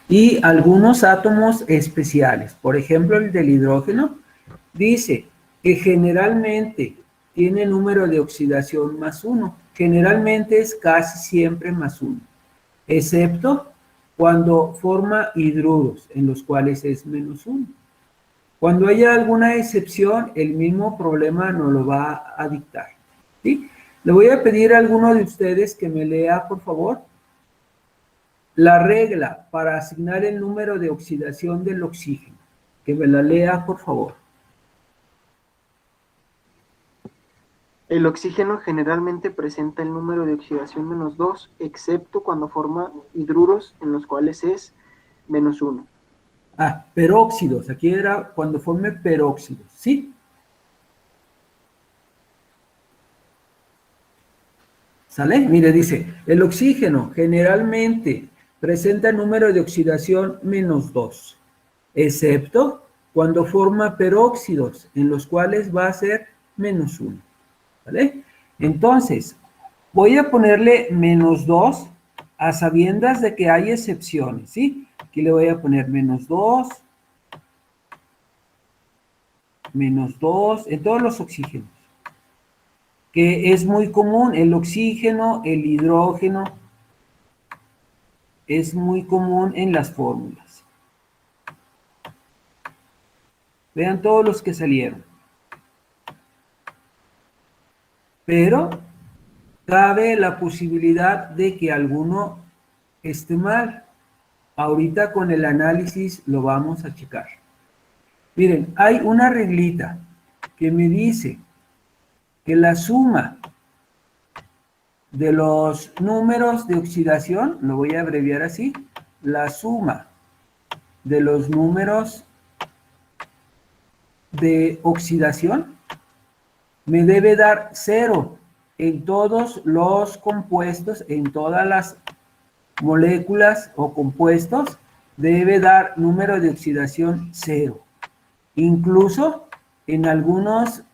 y algunos átomos especiales. Por ejemplo, el del hidrógeno dice que generalmente tiene número de oxidación +1. Generalmente es casi siempre +1, excepto cuando forma hidruros, en los cuales es -1. Cuando haya alguna excepción, el mismo problema nos lo va a dictar, ¿sí? Le voy a pedir a alguno de ustedes que me lea, por favor, la regla para asignar el número de oxidación del oxígeno. Que me la lea, por favor. El oxígeno generalmente presenta el número de oxidación -2, excepto cuando forma hidruros, en los cuales es -1. Peróxidos. Aquí era cuando forme peróxidos, ¿sí? ¿Sale? Mire, dice, el oxígeno generalmente presenta el número de oxidación -2, excepto cuando forma peróxidos, en los cuales va a ser -1. ¿Vale? Entonces, voy a ponerle -2 a sabiendas de que hay excepciones, ¿sí? Aquí le voy a poner -2, -2, en todos los oxígenos, que es muy común, el oxígeno, el hidrógeno, es muy común en las fórmulas. Vean todos los que salieron. Pero cabe la posibilidad de que alguno esté mal. Ahorita con el análisis lo vamos a checar. Miren, hay una reglita que me dice que la suma de los números de oxidación, lo voy a abreviar así, la suma de los números de oxidación me debe dar 0 en todos los compuestos, en todas las moléculas o compuestos, debe dar número de oxidación 0. Incluso en algunos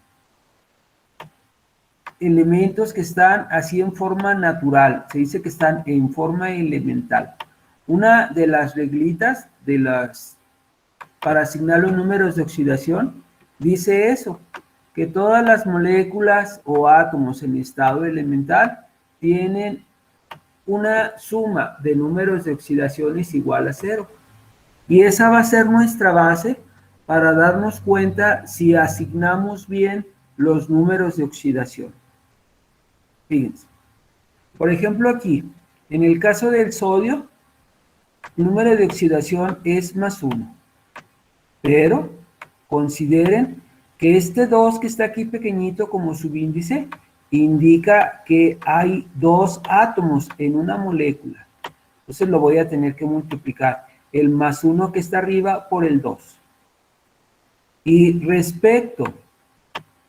elementos que están así en forma natural, se dice que están en forma elemental. Una de las reglitas para asignar los números de oxidación dice eso, que todas las moléculas o átomos en estado elemental tienen una suma de números de oxidaciones igual a 0. Y esa va a ser nuestra base para darnos cuenta si asignamos bien los números de oxidación. Fíjense. Por ejemplo, aquí, en el caso del sodio, el número de oxidación es +1. Pero consideren que este 2 que está aquí pequeñito como subíndice indica que hay 2 átomos en una molécula. Entonces lo voy a tener que multiplicar el más 1 que está arriba por el 2. Y respecto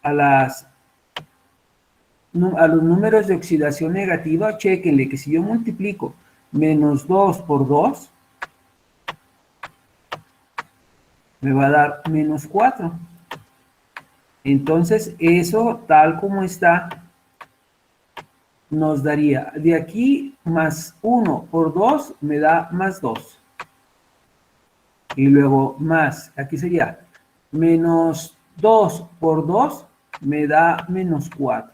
a los números de oxidación negativa, chéquenle que si yo multiplico menos 2 por 2, me va a dar menos 4. Entonces, eso tal como está, nos daría de aquí más 1 por 2, me da más 2. Y luego más, aquí sería menos 2 por 2, me da menos 4.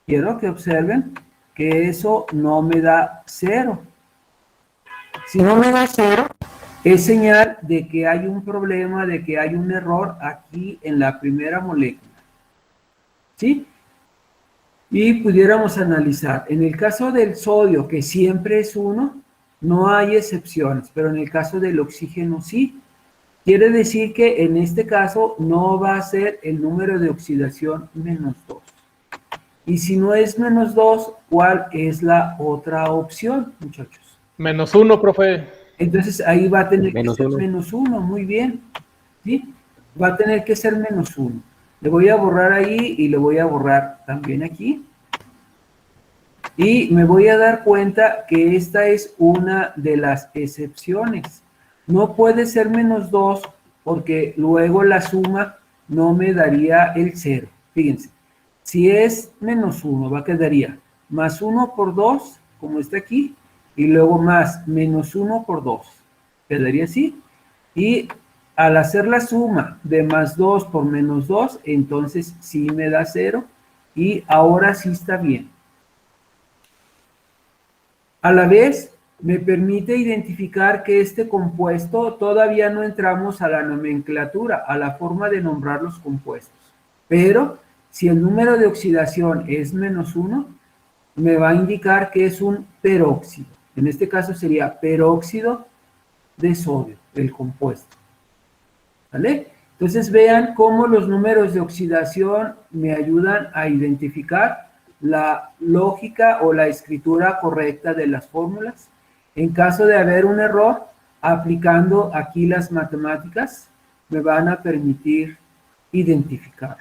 Quiero que observen que eso no me da 0. Si no me da 0, es señal de que hay un problema, de que hay un error aquí en la primera molécula. ¿Sí? Y pudiéramos analizar. En el caso del sodio, que siempre es 1, no hay excepciones, pero en el caso del oxígeno sí. Quiere decir que en este caso no va a ser el número de oxidación menos 2. Y si no es menos 2, ¿cuál es la otra opción, muchachos? Menos 1, profe. Entonces ahí va a tener que ser -1. menos 1, muy bien. ¿Sí? Va a tener que ser menos 1. Le voy a borrar ahí y le voy a borrar también aquí. Y me voy a dar cuenta que esta es una de las excepciones. No puede ser menos 2 porque luego la suma no me daría el 0. Fíjense, si es menos 1, quedaría más 1 por 2, como está aquí, y luego más menos 1 por 2. Quedaría así. Y al hacer la suma de más 2 por menos 2, entonces sí me da 0 y ahora sí está bien. A la vez, me permite identificar que este compuesto todavía no entramos a la nomenclatura, a la forma de nombrar los compuestos. Pero si el número de oxidación es menos 1, me va a indicar que es un peróxido. En este caso sería peróxido de sodio, el compuesto. ¿Vale? Entonces vean cómo los números de oxidación me ayudan a identificar la lógica o la escritura correcta de las fórmulas. En caso de haber un error, aplicando aquí las matemáticas, me van a permitir identificar.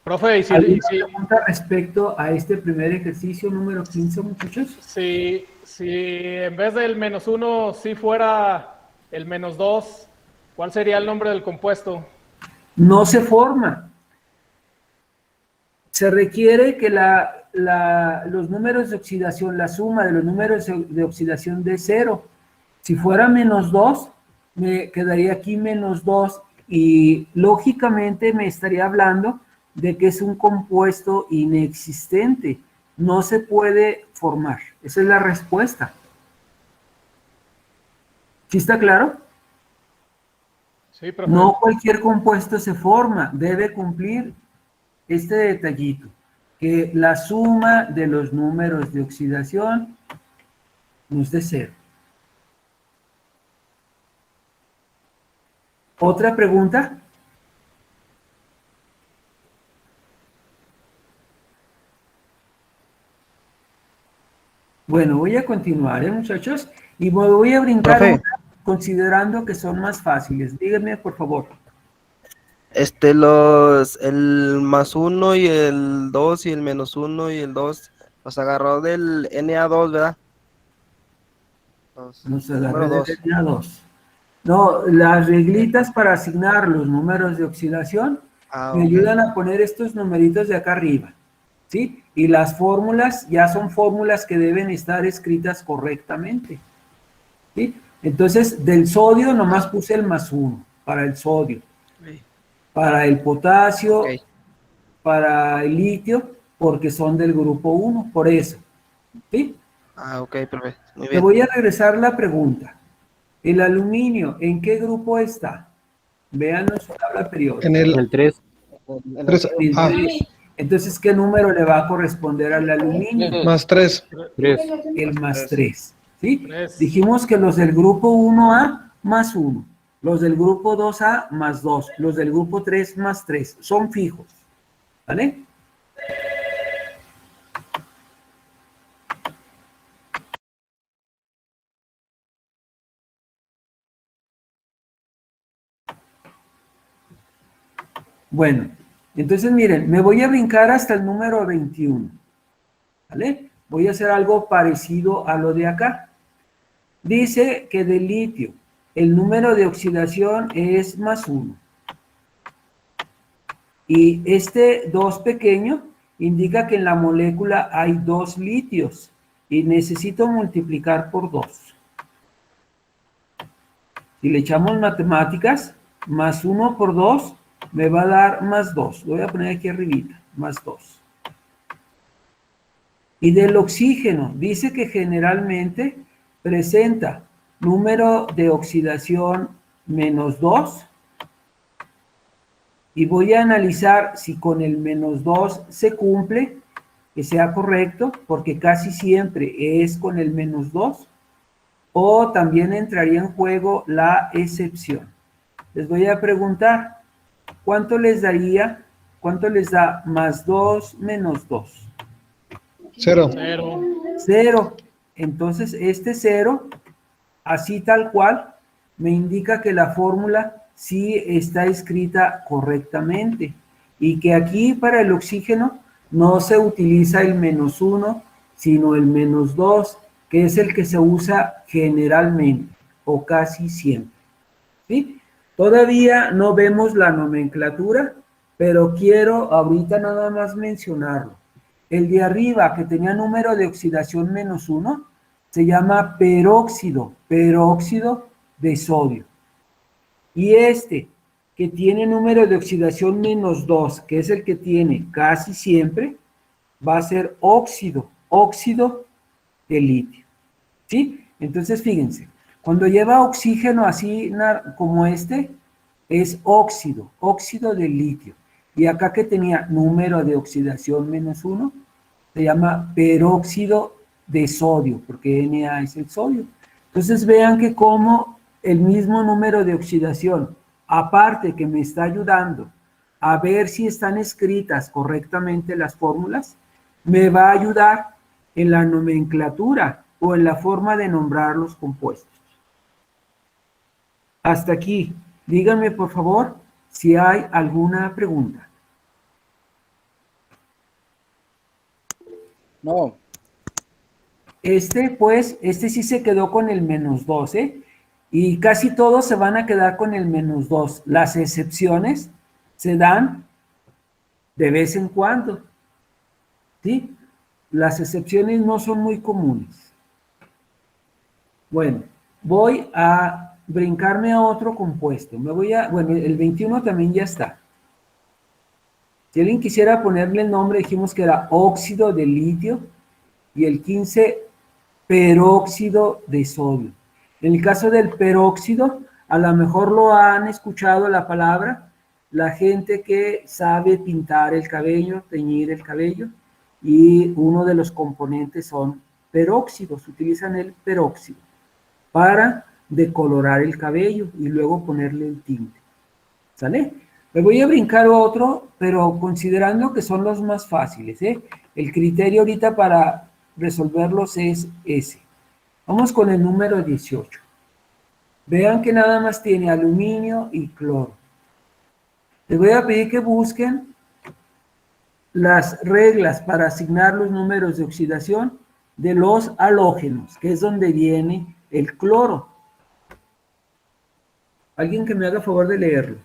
Profe, ¿y si, ¿Alguna pregunta respecto a este primer ejercicio número 15, muchachos? si en vez del menos 1 sí fuera el menos 2, ¿cuál sería el nombre del compuesto? No se forma. Se requiere que los números de oxidación, la suma de los números de oxidación de 0. Si fuera menos 2, me quedaría aquí menos 2 y lógicamente me estaría hablando de que es un compuesto inexistente. No se puede formar. Esa es la respuesta. ¿Sí está claro? Sí, profe. No cualquier compuesto se forma. Debe cumplir este detallito, que la suma de los números de oxidación nos dé 0. ¿Otra pregunta? Bueno, voy a continuar, muchachos, y me voy a brincar Profe. una, considerando que son más fáciles. Díganme, por favor. El más 1 y el 2 y el menos 1 y el 2 los agarró del Na2, ¿verdad? Nos Número agarré de 2. línea 2. No, las reglitas para asignar los números de oxidación me ayudan a poner estos numeritos de acá arriba, ¿sí? Y las fórmulas ya son fórmulas que deben estar escritas correctamente, ¿sí? Entonces, del sodio nomás puse el más 1 para el sodio. Para el potasio, para el litio, porque son del grupo 1, por eso. ¿Sí? Ok, profe. Muy Te bien. voy a regresar la pregunta. ¿El aluminio en qué grupo está? Vean su tabla periódica. En el 3. En el 3. Entonces, ¿qué número le va a corresponder al aluminio? Más 3. El más 3. ¿Sí? Dijimos que los del grupo 1A más 1. Los del grupo 2A más 2. Los del grupo 3 más 3. Son fijos. ¿Vale? Bueno, entonces miren, me voy a brincar hasta el número 21. ¿Vale? Voy a hacer algo parecido a lo de acá. Dice que del litio el número de oxidación es +1. Y este 2 pequeño indica que en la molécula hay 2 litios y necesito multiplicar por 2. Si le echamos matemáticas, +1 por 2 me va a dar +2. Lo voy a poner aquí arribita, +2. Y del oxígeno, dice que generalmente presenta número de oxidación -2. Y voy a analizar si con el -2 se cumple, que sea correcto, porque casi siempre es con el -2. O también entraría en juego la excepción. Les voy a preguntar, ¿cuánto les daría? ¿Cuánto les da +2 menos 2? 0. 0. Entonces, este 0, así tal cual, me indica que la fórmula sí está escrita correctamente y que aquí para el oxígeno no se utiliza el -1, sino el -2, que es el que se usa generalmente o casi siempre. ¿Sí? Todavía no vemos la nomenclatura, pero quiero ahorita nada más mencionarlo. El de arriba, que tenía número de oxidación -1, se llama peróxido de sodio. Y este, que tiene número de oxidación -2, que es el que tiene casi siempre, va a ser óxido de litio. ¿Sí? Entonces, fíjense, cuando lleva oxígeno así como este, es óxido de litio. Y acá que tenía número de oxidación -1, se llama peróxido de sodio, porque Na es el sodio. Entonces vean que como el mismo número de oxidación, aparte que me está ayudando a ver si están escritas correctamente las fórmulas, me va a ayudar en la nomenclatura o en la forma de nombrar los compuestos. Hasta aquí. Díganme, por favor, si hay alguna pregunta. No. Este sí se quedó con el -2, ¿eh? Y casi todos se van a quedar con el -2. Las excepciones se dan de vez en cuando, ¿sí? Las excepciones no son muy comunes. Bueno, voy a brincarme a otro compuesto. Bueno, el 21 también ya está. Si alguien quisiera ponerle el nombre, dijimos que era óxido de litio y el 15, peróxido de sodio. En el caso del peróxido, a lo mejor lo han escuchado la palabra, la gente que sabe pintar el cabello, teñir el cabello, y uno de los componentes son peróxidos, utilizan el peróxido para decolorar el cabello y luego ponerle el tinte. ¿Sale? Me voy a brincar otro, pero considerando que son los más fáciles, ¿eh? El criterio ahorita para resolverlos es ese. Vamos con el número 18. Vean que nada más tiene aluminio y cloro. Les voy a pedir que busquen las reglas para asignar los números de oxidación de los halógenos, que es donde viene el cloro. Alguien que me haga favor de leerlo.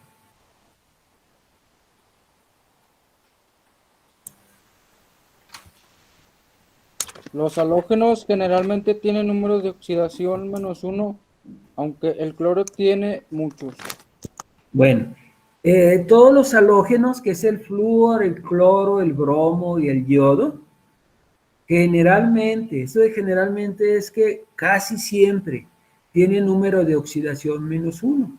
Los halógenos generalmente tienen números de oxidación -1, aunque el cloro tiene muchos. Bueno, todos los halógenos, que es el flúor, el cloro, el bromo y el yodo, generalmente, eso de generalmente es que casi siempre tiene número de oxidación -1.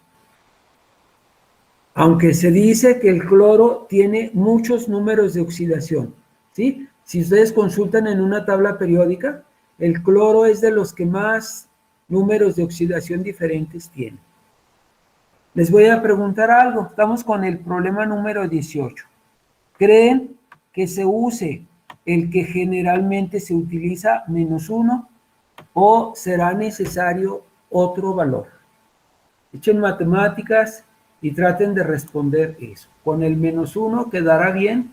Aunque se dice que el cloro tiene muchos números de oxidación, ¿sí? Si ustedes consultan en una tabla periódica, el cloro es de los que más números de oxidación diferentes tiene. Les voy a preguntar algo. Estamos con el problema número 18. ¿Creen que se use el que generalmente se utiliza, -1, o será necesario otro valor? Echen matemáticas y traten de responder eso. ¿Con el -1 quedará bien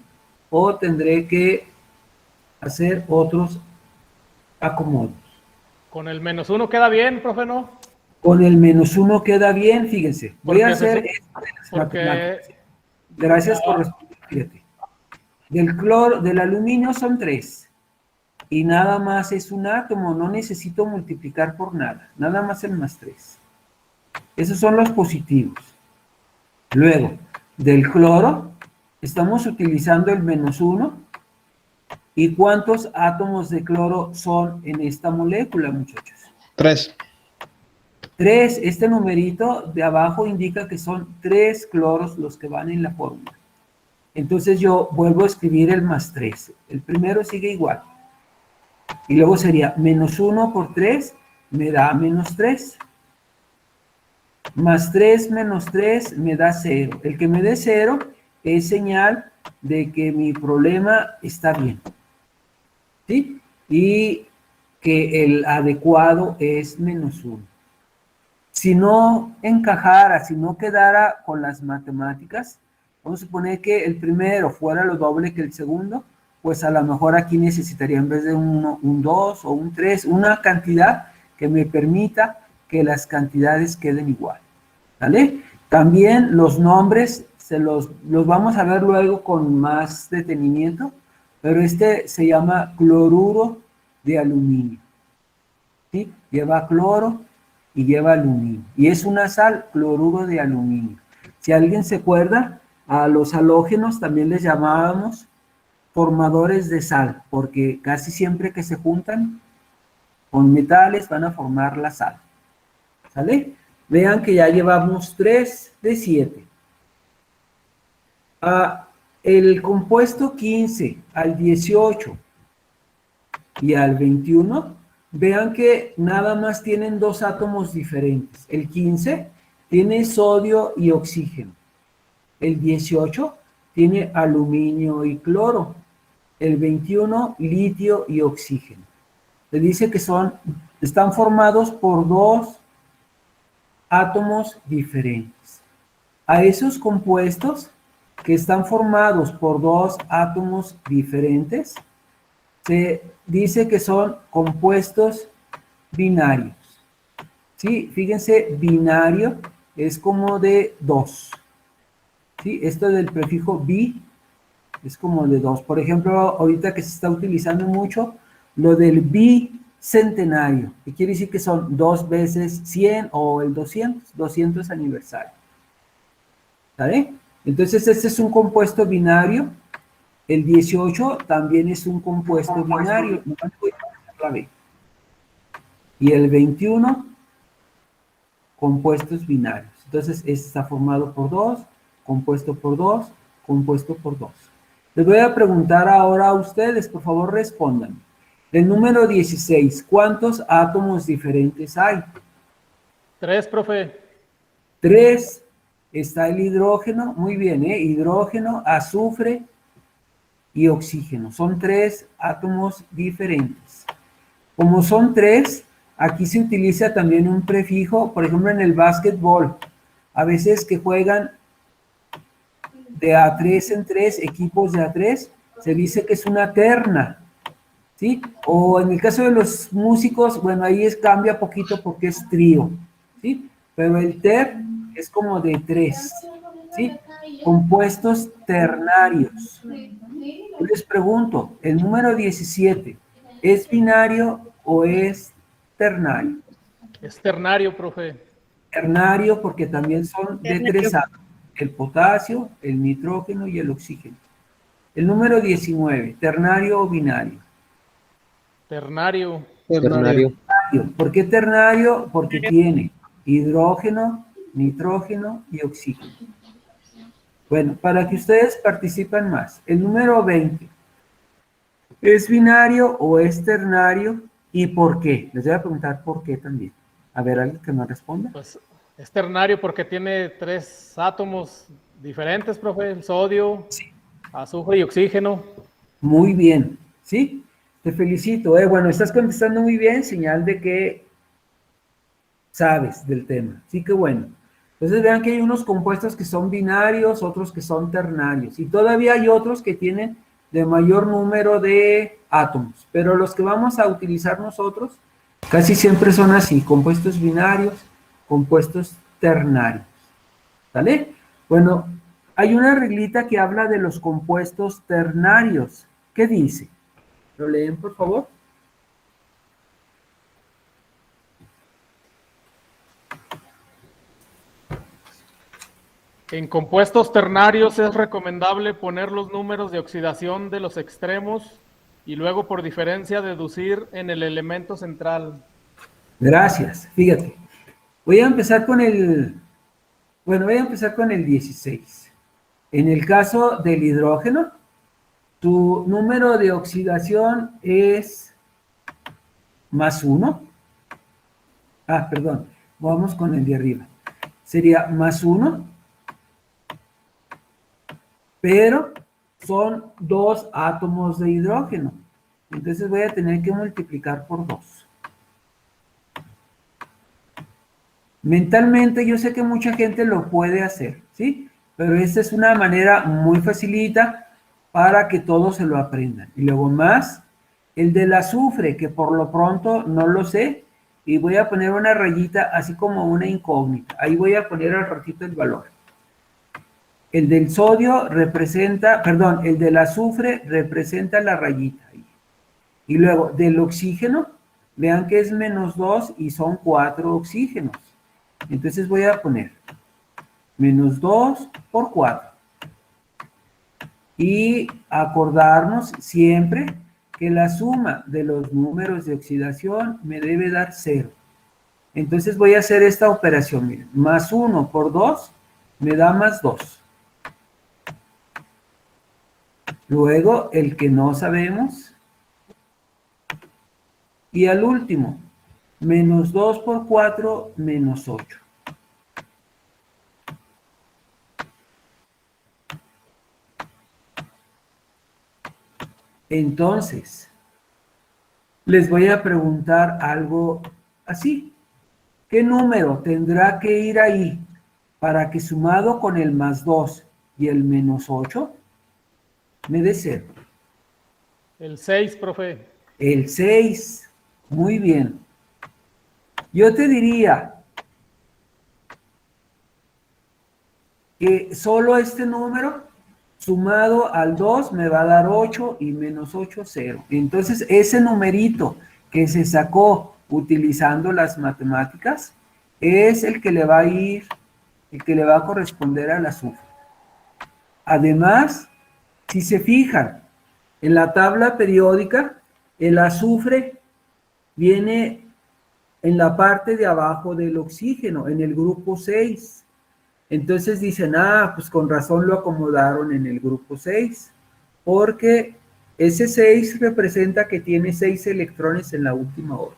o tendré que hacer otros acomodos? Con el -1 queda bien, profe, ¿no? Con el -1 queda bien, fíjense. Voy a Porque hacer se- esto de las porque- matemáticas. Gracias por responder, fíjate. Del aluminio son 3. Y nada más es un átomo, no necesito multiplicar por nada. Nada más el +3. Esos son los positivos. Luego, del cloro, estamos utilizando el -1. ¿Y cuántos átomos de cloro son en esta molécula, muchachos? 3. 3. Este numerito de abajo indica que son 3 cloros los que van en la fórmula. Entonces yo vuelvo a escribir el +3. El primero sigue igual. Y luego sería -1 por 3 me da -3. +3 menos 3 me da 0. El que me dé 0 es señal de que mi problema está bien. ¿Sí? Y que el adecuado es -1. Si no encajara, si no quedara con las matemáticas, vamos a suponer que el primero fuera lo doble que el segundo, pues a lo mejor aquí necesitaría en vez de un 2 o un 3, una cantidad que me permita que las cantidades queden igual. ¿Vale? También los nombres los vamos a ver luego con más detenimiento, pero este se llama cloruro de aluminio. ¿Sí? Lleva cloro y lleva aluminio. Y es una sal, cloruro de aluminio. Si alguien se acuerda, a los halógenos también les llamábamos formadores de sal, porque casi siempre que se juntan con metales van a formar la sal. ¿Sale? Vean que ya llevamos 3 de 7. El compuesto 15 al 18 y al 21, vean que nada más tienen 2 átomos diferentes. El 15 tiene sodio y oxígeno. El 18 tiene aluminio y cloro. El 21, litio y oxígeno. Se dice que están formados por 2 átomos diferentes. A esos compuestos que están formados por 2 átomos diferentes, se dice que son compuestos binarios. ¿Sí? Fíjense, binario es como de 2. ¿Sí? Esto del prefijo bi es como de 2. Por ejemplo, ahorita que se está utilizando mucho, lo del bicentenario, que quiere decir que son 2 veces 100 o el 200 aniversario. ¿Sabe? Entonces, este es un compuesto binario. El 18 también es un compuesto binario. Y el 21, compuestos binarios. Entonces, este está formado por 2, compuesto por 2, compuesto por 2. Les voy a preguntar ahora a ustedes, por favor respondan. El número 16, ¿cuántos átomos diferentes hay? 3, profe. 3. Está el hidrógeno, muy bien, hidrógeno, azufre y oxígeno. Son 3 átomos diferentes. Como son 3, aquí se utiliza también un prefijo, por ejemplo en el básquetbol. A veces que juegan de A3 en 3, equipos de A3, se dice que es una terna. ¿Sí? O en el caso de los músicos, bueno, ahí cambia poquito porque es trío. ¿Sí? Pero el ter es como de 3, ¿sí? Compuestos ternarios. Yo les pregunto, ¿el número 17 es binario o es ternario? Es ternario, profe. Ternario porque también son de 3 átomos. El potasio, el nitrógeno y el oxígeno. El número 19, ternario o binario. Ternario. Ternario. ¿Por qué ternario? Porque tiene hidrógeno, nitrógeno y oxígeno. Bueno, para que ustedes participen más, el número 20, ¿es binario o es ternario? ¿Y por qué? Les voy a preguntar por qué también. A ver, alguien que me responda. Pues Es ternario porque tiene 3 átomos diferentes, profe, el sodio, azufre y oxígeno. Muy bien, ¿sí? Te felicito, bueno, estás contestando muy bien, señal de que sabes del tema, sí, que bueno. Entonces vean que hay unos compuestos que son binarios, otros que son ternarios, y todavía hay otros que tienen de mayor número de átomos, pero los que vamos a utilizar nosotros casi siempre son así, compuestos binarios, compuestos ternarios, ¿vale? Bueno, hay una reglita que habla de los compuestos ternarios. ¿Qué dice? ¿Lo leen, por favor? En compuestos ternarios es recomendable poner los números de oxidación de los extremos y luego por diferencia deducir en el elemento central. Gracias, fíjate. Voy a empezar con el 16. En el caso del hidrógeno, tu número de oxidación es +1. Ah, perdón, vamos con el de arriba. Sería +1, pero son 2 átomos de hidrógeno. Entonces voy a tener que multiplicar por 2. Mentalmente yo sé que mucha gente lo puede hacer, ¿sí? Pero esta es una manera muy facilita para que todos se lo aprendan. Y luego más, el del azufre, que por lo pronto no lo sé, y voy a poner una rayita así como una incógnita. Ahí voy a poner al ratito el valor. El del sodio representa, perdón, el del azufre representa la rayita ahí. Y luego del oxígeno, vean que es -2 y son 4 oxígenos. Entonces voy a poner -2 por 4. Y acordarnos siempre que la suma de los números de oxidación me debe dar 0. Entonces voy a hacer esta operación, miren, +1 por 2 me da +2. Luego el que no sabemos. Y al último, -2 por 4, -8. Entonces, les voy a preguntar algo así. ¿Qué número tendrá que ir ahí para que sumado con el +2 y el -8 me dé 0? El 6, profe. El 6. Muy bien. Yo te diría que solo este número sumado al 2 me va a dar 8 y -8, 0. Entonces, ese numerito que se sacó utilizando las matemáticas es el que le va a ir, el que le va a corresponder al azufre. Además, si se fijan, en la tabla periódica, el azufre viene en la parte de abajo del oxígeno, en el grupo 6. Entonces dicen, pues con razón lo acomodaron en el grupo 6, porque ese 6 representa que tiene 6 electrones en la última órbita.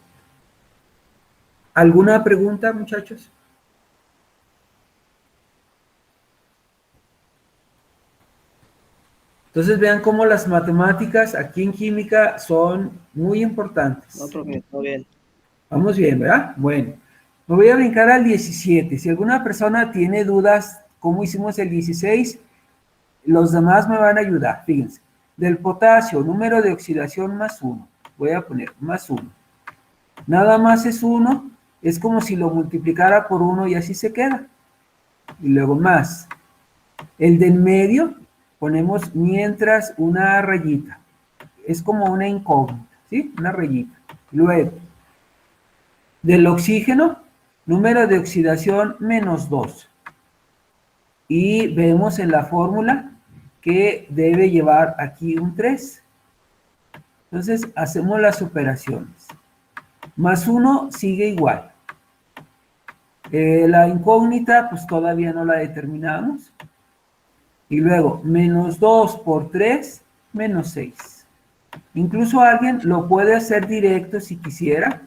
¿Alguna pregunta, muchachos? Entonces vean cómo las matemáticas aquí en química son muy importantes. No, profe, todo bien. Vamos bien, ¿verdad? Bueno, me voy a brincar al 17. Si alguna persona tiene dudas, ¿cómo hicimos el 16? Los demás me van a ayudar. Fíjense, del potasio, número de oxidación +1. Voy a poner +1. Nada más es 1, es como si lo multiplicara por 1 y así se queda. Y luego más. El del medio, ponemos mientras una rayita. Es como una incógnita, ¿sí? Una rayita. Luego, del oxígeno, número de oxidación -2. Y vemos en la fórmula que debe llevar aquí un 3. Entonces, hacemos las operaciones. +1 sigue igual. La incógnita, pues todavía no la determinamos. Y luego, -2 por 3, -6. Incluso alguien lo puede hacer directo si quisiera.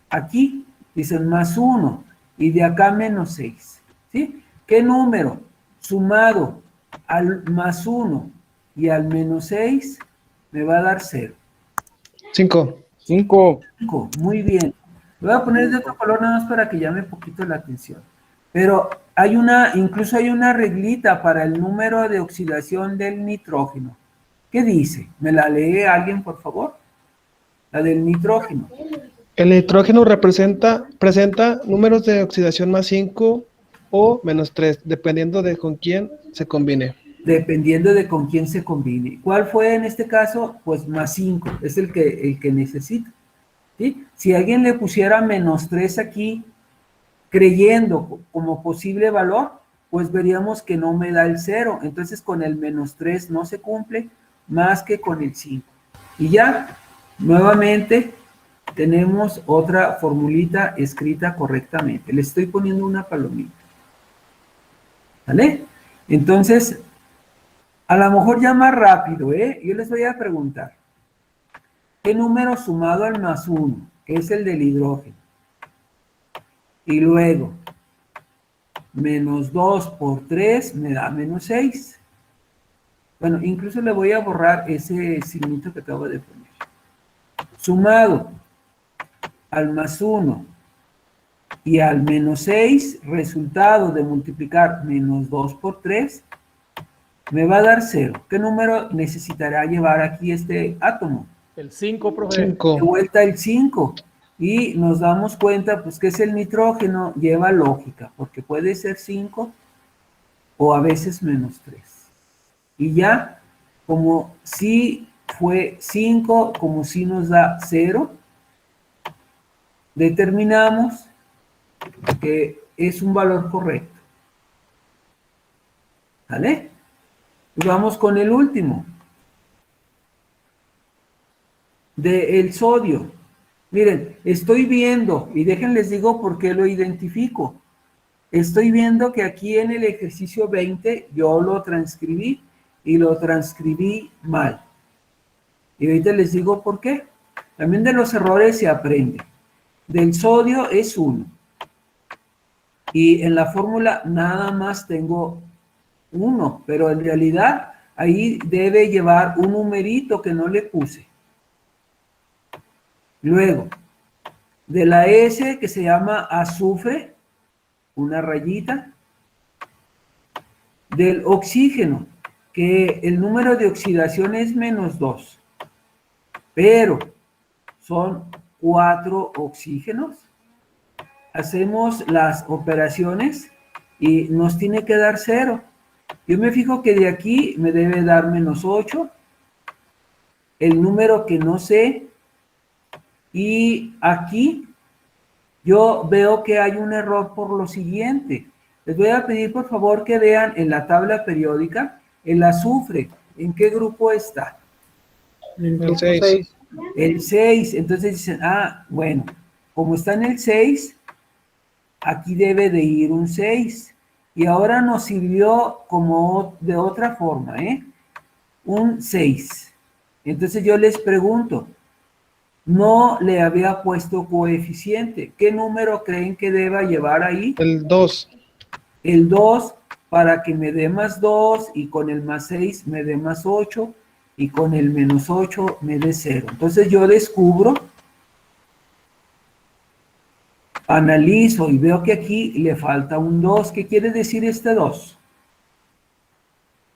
Aquí dicen +1. y de acá menos 6. ¿Sí? ¿Qué número sumado al más 1 y al menos 6 me va a dar 0? 5. 5. Muy bien. Lo voy a poner de otro color nada más para que llame poquito la atención. Pero incluso hay una reglita para el número de oxidación del nitrógeno. ¿Qué dice? ¿Me la lee alguien, por favor? La del nitrógeno. El nitrógeno presenta números de oxidación más 5 o menos 3, dependiendo de con quién se combine. Dependiendo de con quién se combine. ¿Cuál fue en este caso? Pues más 5, es el que necesita. ¿Sí? Si alguien le pusiera menos 3 aquí, creyendo como posible valor, pues veríamos que no me da el 0. Entonces con el menos 3 no se cumple más que con el 5. Y ya, nuevamente, tenemos otra formulita escrita correctamente. Le estoy poniendo una palomita. ¿Vale? Entonces, a lo mejor ya más rápido, yo les voy a preguntar. ¿Qué número sumado al más 1? Que es el del hidrógeno. Y luego, menos 2 por 3 me da menos 6. Bueno, incluso le voy a borrar ese signito que acabo de poner. Sumado al más 1 y al menos 6, resultado de multiplicar menos 2 por 3, me va a dar 0. ¿Qué número necesitará llevar aquí este átomo? El 5, profe. De vuelta el 5. Y nos damos cuenta, pues, que es el nitrógeno, lleva lógica, porque puede ser 5 o a veces menos 3. Y ya, como si fue 5, como si nos da 0, determinamos que es un valor correcto. ¿Vale? Y vamos con el último. Del sodio. Miren, estoy viendo, y déjenles digo por qué lo identifico. Estoy viendo que aquí en el ejercicio 20 yo lo transcribí y lo transcribí mal. Y ahorita les digo por qué. También de los errores se aprende. Del sodio es 1. Y en la fórmula nada más tengo 1, pero en realidad ahí debe llevar un numerito que no le puse. Luego, de la S que se llama azufre, una rayita. Del oxígeno, que el número de oxidación es menos 2, pero son 4 oxígenos. Hacemos las operaciones y nos tiene que dar 0. Yo me fijo que de aquí me debe dar menos 8, el número que no sé. Y aquí yo veo que hay un error por lo siguiente. Les voy a pedir por favor que vean en la tabla periódica el azufre. ¿En qué grupo está? El 6. El 6. Entonces dicen, bueno, como está en el 6, aquí debe de ir un 6. Y ahora nos sirvió como de otra forma, un 6. Entonces yo les pregunto, no le había puesto coeficiente. ¿Qué número creen que deba llevar ahí? El 2. El 2 para que me dé más 2 y con el más 6 me dé más 8 y con el menos 8 me dé 0. Entonces yo descubro, analizo y veo que aquí le falta un 2. ¿Qué quiere decir este 2?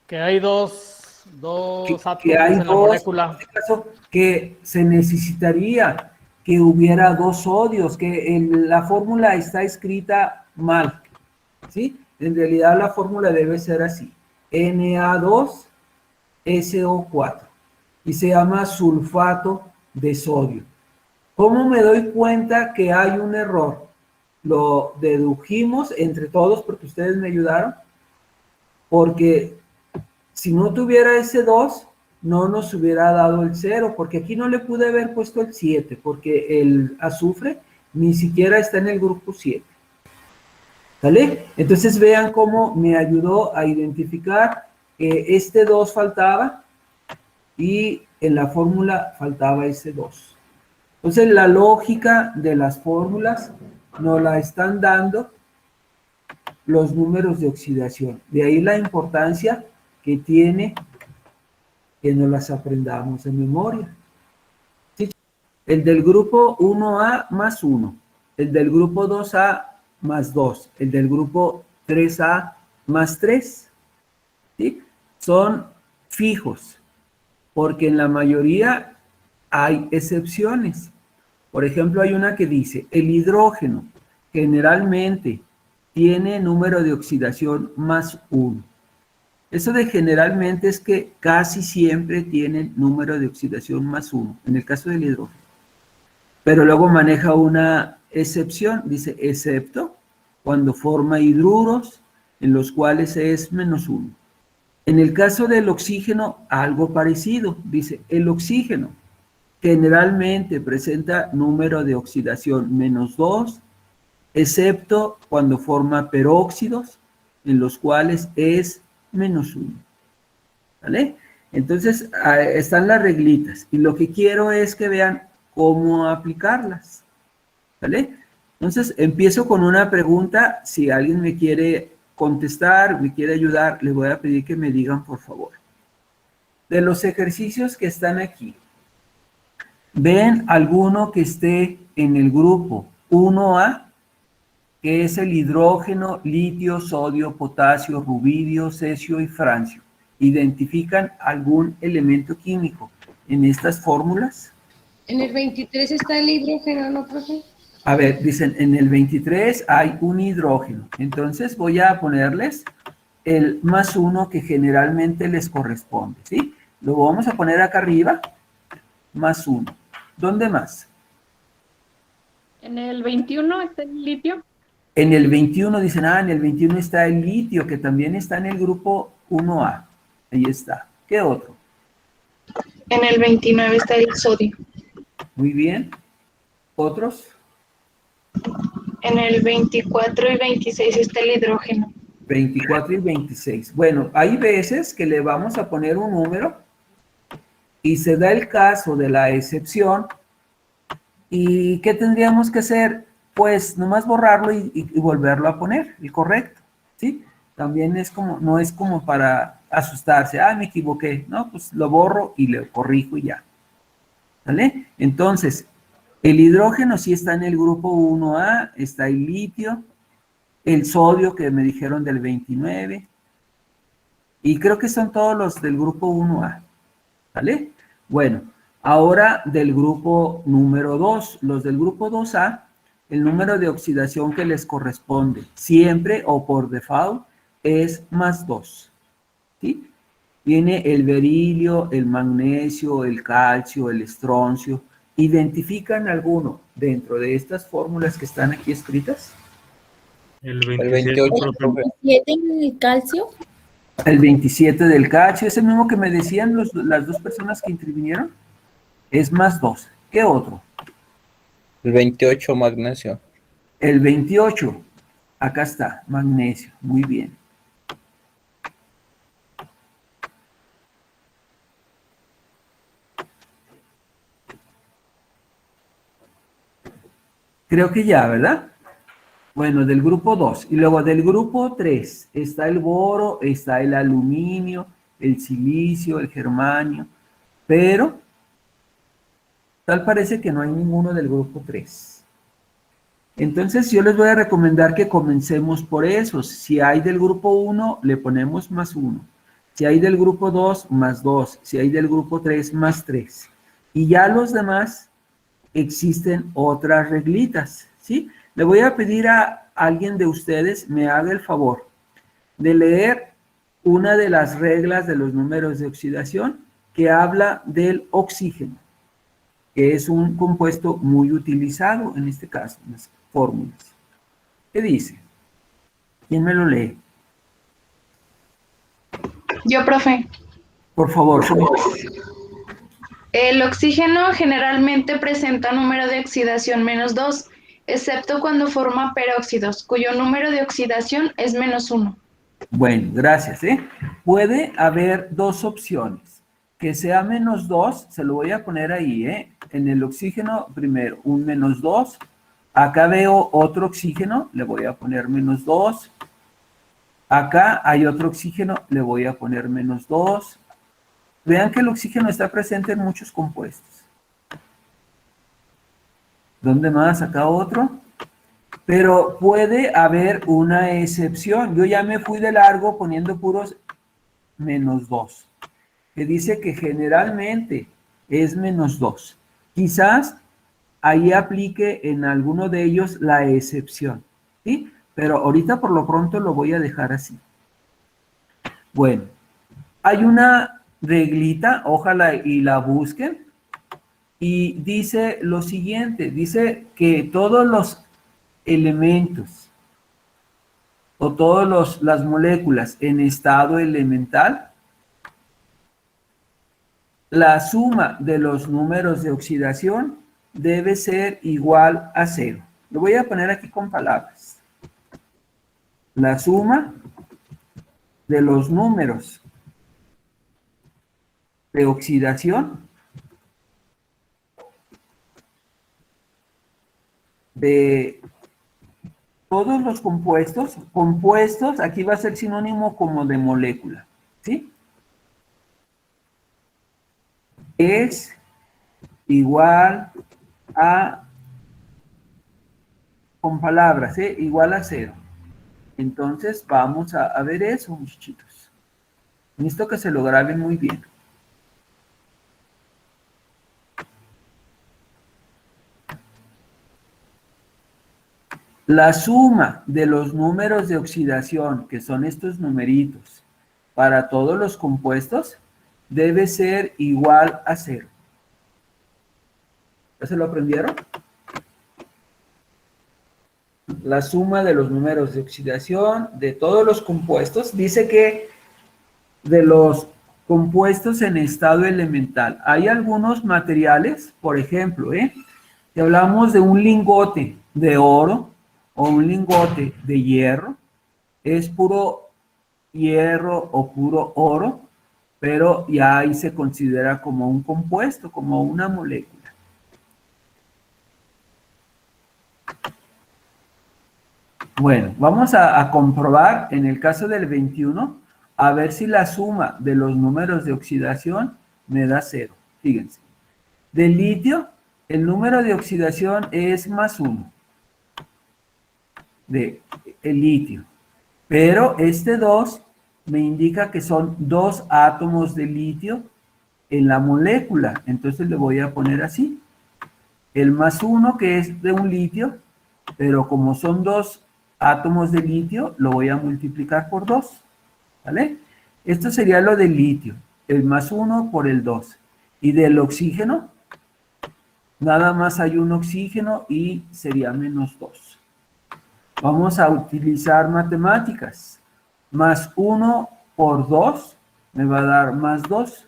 Que hay dos átomos que hay en la dos, molécula. en este caso, que se necesitaría que hubiera 2 sodios, que la fórmula está escrita mal, ¿sí? En realidad la fórmula debe ser así, Na2SO4, y se llama sulfato de sodio. ¿Cómo me doy cuenta que hay un error? Lo dedujimos entre todos porque ustedes me ayudaron, porque si no tuviera ese 2, no nos hubiera dado el 0, porque aquí no le pude haber puesto el 7, porque el azufre ni siquiera está en el grupo 7. ¿Vale? Entonces vean cómo me ayudó a identificar que este 2 faltaba y en la fórmula faltaba ese 2. Entonces la lógica de las fórmulas nos la están dando los números de oxidación. De ahí la importancia que tiene que nos las aprendamos de memoria. ¿Sí? El del grupo 1A más 1, el del grupo 2A más 2, el del grupo 3A más 3. ¿Sí? Son fijos, porque en la mayoría hay excepciones. Por ejemplo, hay una que dice, el hidrógeno generalmente tiene número de oxidación más 1. Eso de generalmente es que casi siempre tienen número de oxidación más 1, en el caso del hidrógeno. Pero luego maneja una excepción, dice, excepto cuando forma hidruros en los cuales es menos 1. En el caso del oxígeno, algo parecido, dice, el oxígeno generalmente presenta número de oxidación menos 2, excepto cuando forma peróxidos, en los cuales es menos 1. ¿Vale? Entonces, están las reglitas. Y lo que quiero es que vean cómo aplicarlas. ¿Vale? Entonces, empiezo con una pregunta. Si alguien me quiere contestar, me quiere ayudar, le voy a pedir que me digan, por favor. De los ejercicios que están aquí, ¿ven alguno que esté en el grupo 1A? Que es el hidrógeno, litio, sodio, potasio, rubidio, cesio y francio. ¿Identifican algún elemento químico en estas fórmulas? En el 23 está el hidrógeno, ¿no, profe? A ver, dicen, en el 23 hay un hidrógeno. Entonces voy a ponerles el más 1 que generalmente les corresponde, ¿sí? Lo vamos a poner acá arriba, más 1. ¿Dónde más? En el 21 está el litio. En el 21 dicen, en el 21 está el litio, que también está en el grupo 1A. Ahí está. ¿Qué otro? En el 29 está el sodio. Muy bien. ¿Otros? En el 24 y 26 está el hidrógeno. 24 y 26. Bueno, hay veces que le vamos a poner un número y se da el caso de la excepción. ¿Y qué tendríamos que hacer? Pues nomás borrarlo y volverlo a poner, el correcto, ¿sí? También es como, no es como para asustarse, me equivoqué, no, pues lo borro y lo corrijo y ya, ¿vale? Entonces, el hidrógeno sí está en el grupo 1A, está el litio, el sodio que me dijeron del 29, y creo que son todos los del grupo 1A, ¿vale? Bueno, ahora del grupo número 2, los del grupo 2A, el número de oxidación que les corresponde, siempre o por default, es más 2. ¿Sí? Viene el berilio, el magnesio, el calcio, el estroncio. ¿Identifican alguno dentro de estas fórmulas que están aquí escritas? El 28. ¿El 27 del calcio? El 27 del calcio, ese mismo que me decían las dos personas que intervinieron, es más 2. ¿Qué otro? El 28, magnesio. El 28, acá está, magnesio, muy bien. Creo que ya, ¿verdad? Bueno, del grupo 2. Y luego del grupo 3 está el boro, está el aluminio, el silicio, el germanio, pero tal parece que no hay ninguno del grupo 3. Entonces yo les voy a recomendar que comencemos por esos. Si hay del grupo 1, le ponemos más 1. Si hay del grupo 2, más 2. Si hay del grupo 3, más 3. Y ya los demás existen otras reglitas, ¿sí? Le voy a pedir a alguien de ustedes me haga el favor de leer una de las reglas de los números de oxidación que habla del oxígeno, que es un compuesto muy utilizado en este caso, en las fórmulas. ¿Qué dice? ¿Quién me lo lee? Yo, profe. Por favor. El oxígeno generalmente presenta número de oxidación menos 2, excepto cuando forma peróxidos, cuyo número de oxidación es menos 1. Bueno, gracias. Puede haber dos opciones. Que sea menos 2, se lo voy a poner ahí, en el oxígeno primero, un menos 2, Acá veo otro oxígeno, le voy a poner -2. Acá hay otro oxígeno, le voy a poner -2. Vean que el oxígeno está presente en muchos compuestos. ¿Dónde más? Acá otro. Pero puede haber una excepción. Yo ya me fui de largo poniendo puros -2. Que dice que generalmente es -2. Quizás ahí aplique en alguno de ellos la excepción, ¿sí? Pero ahorita por lo pronto lo voy a dejar así. Bueno, hay una reglita, ojalá y la busquen, y dice lo siguiente, dice que todos los elementos o todas las moléculas en estado elemental, la suma de los números de oxidación debe ser igual a 0. Lo voy a poner aquí con palabras. La suma de los números de oxidación de todos los compuestos, aquí va a ser sinónimo como de molécula, ¿sí? Es igual a, con palabras, igual a 0. Entonces vamos a ver eso, muchachitos. Necesito que se lo graben muy bien. La suma de los números de oxidación, que son estos numeritos, para todos los compuestos, debe ser igual a 0. ¿Ya se lo aprendieron? La suma de los números de oxidación de todos los compuestos, dice que de los compuestos en estado elemental, hay algunos materiales, por ejemplo, si hablamos de un lingote de oro o un lingote de hierro, es puro hierro o puro oro, pero ya ahí se considera como un compuesto, como una molécula. Bueno, vamos a comprobar en el caso del 21, a ver si la suma de los números de oxidación me da 0. Fíjense. Del litio, el número de oxidación es +1. De el litio. Pero este 2 me indica que son 2 átomos de litio en la molécula. Entonces le voy a poner así. El +1 que es de un litio, pero como son 2 átomos de litio, lo voy a multiplicar por 2. ¿Vale? Esto sería lo del litio. El +1 por el 2. Y del oxígeno, nada más hay un oxígeno y sería -2. Vamos a utilizar matemáticas. +1 por 2 me va a dar +2,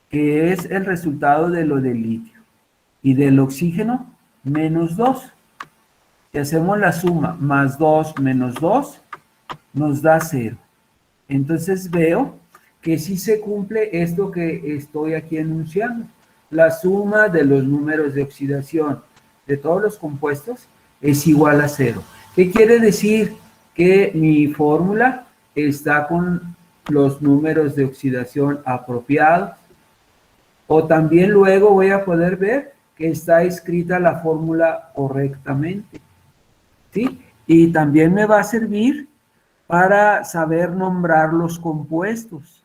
que es el resultado de lo del litio. Y del oxígeno, -2. Si hacemos la suma, +2 menos 2, nos da 0. Entonces veo que sí se cumple esto que estoy aquí enunciando. La suma de los números de oxidación de todos los compuestos es igual a 0. ¿Qué quiere decir? Que mi fórmula está con los números de oxidación apropiados. O también luego voy a poder ver que está escrita la fórmula correctamente. ¿Sí? Y también me va a servir para saber nombrar los compuestos.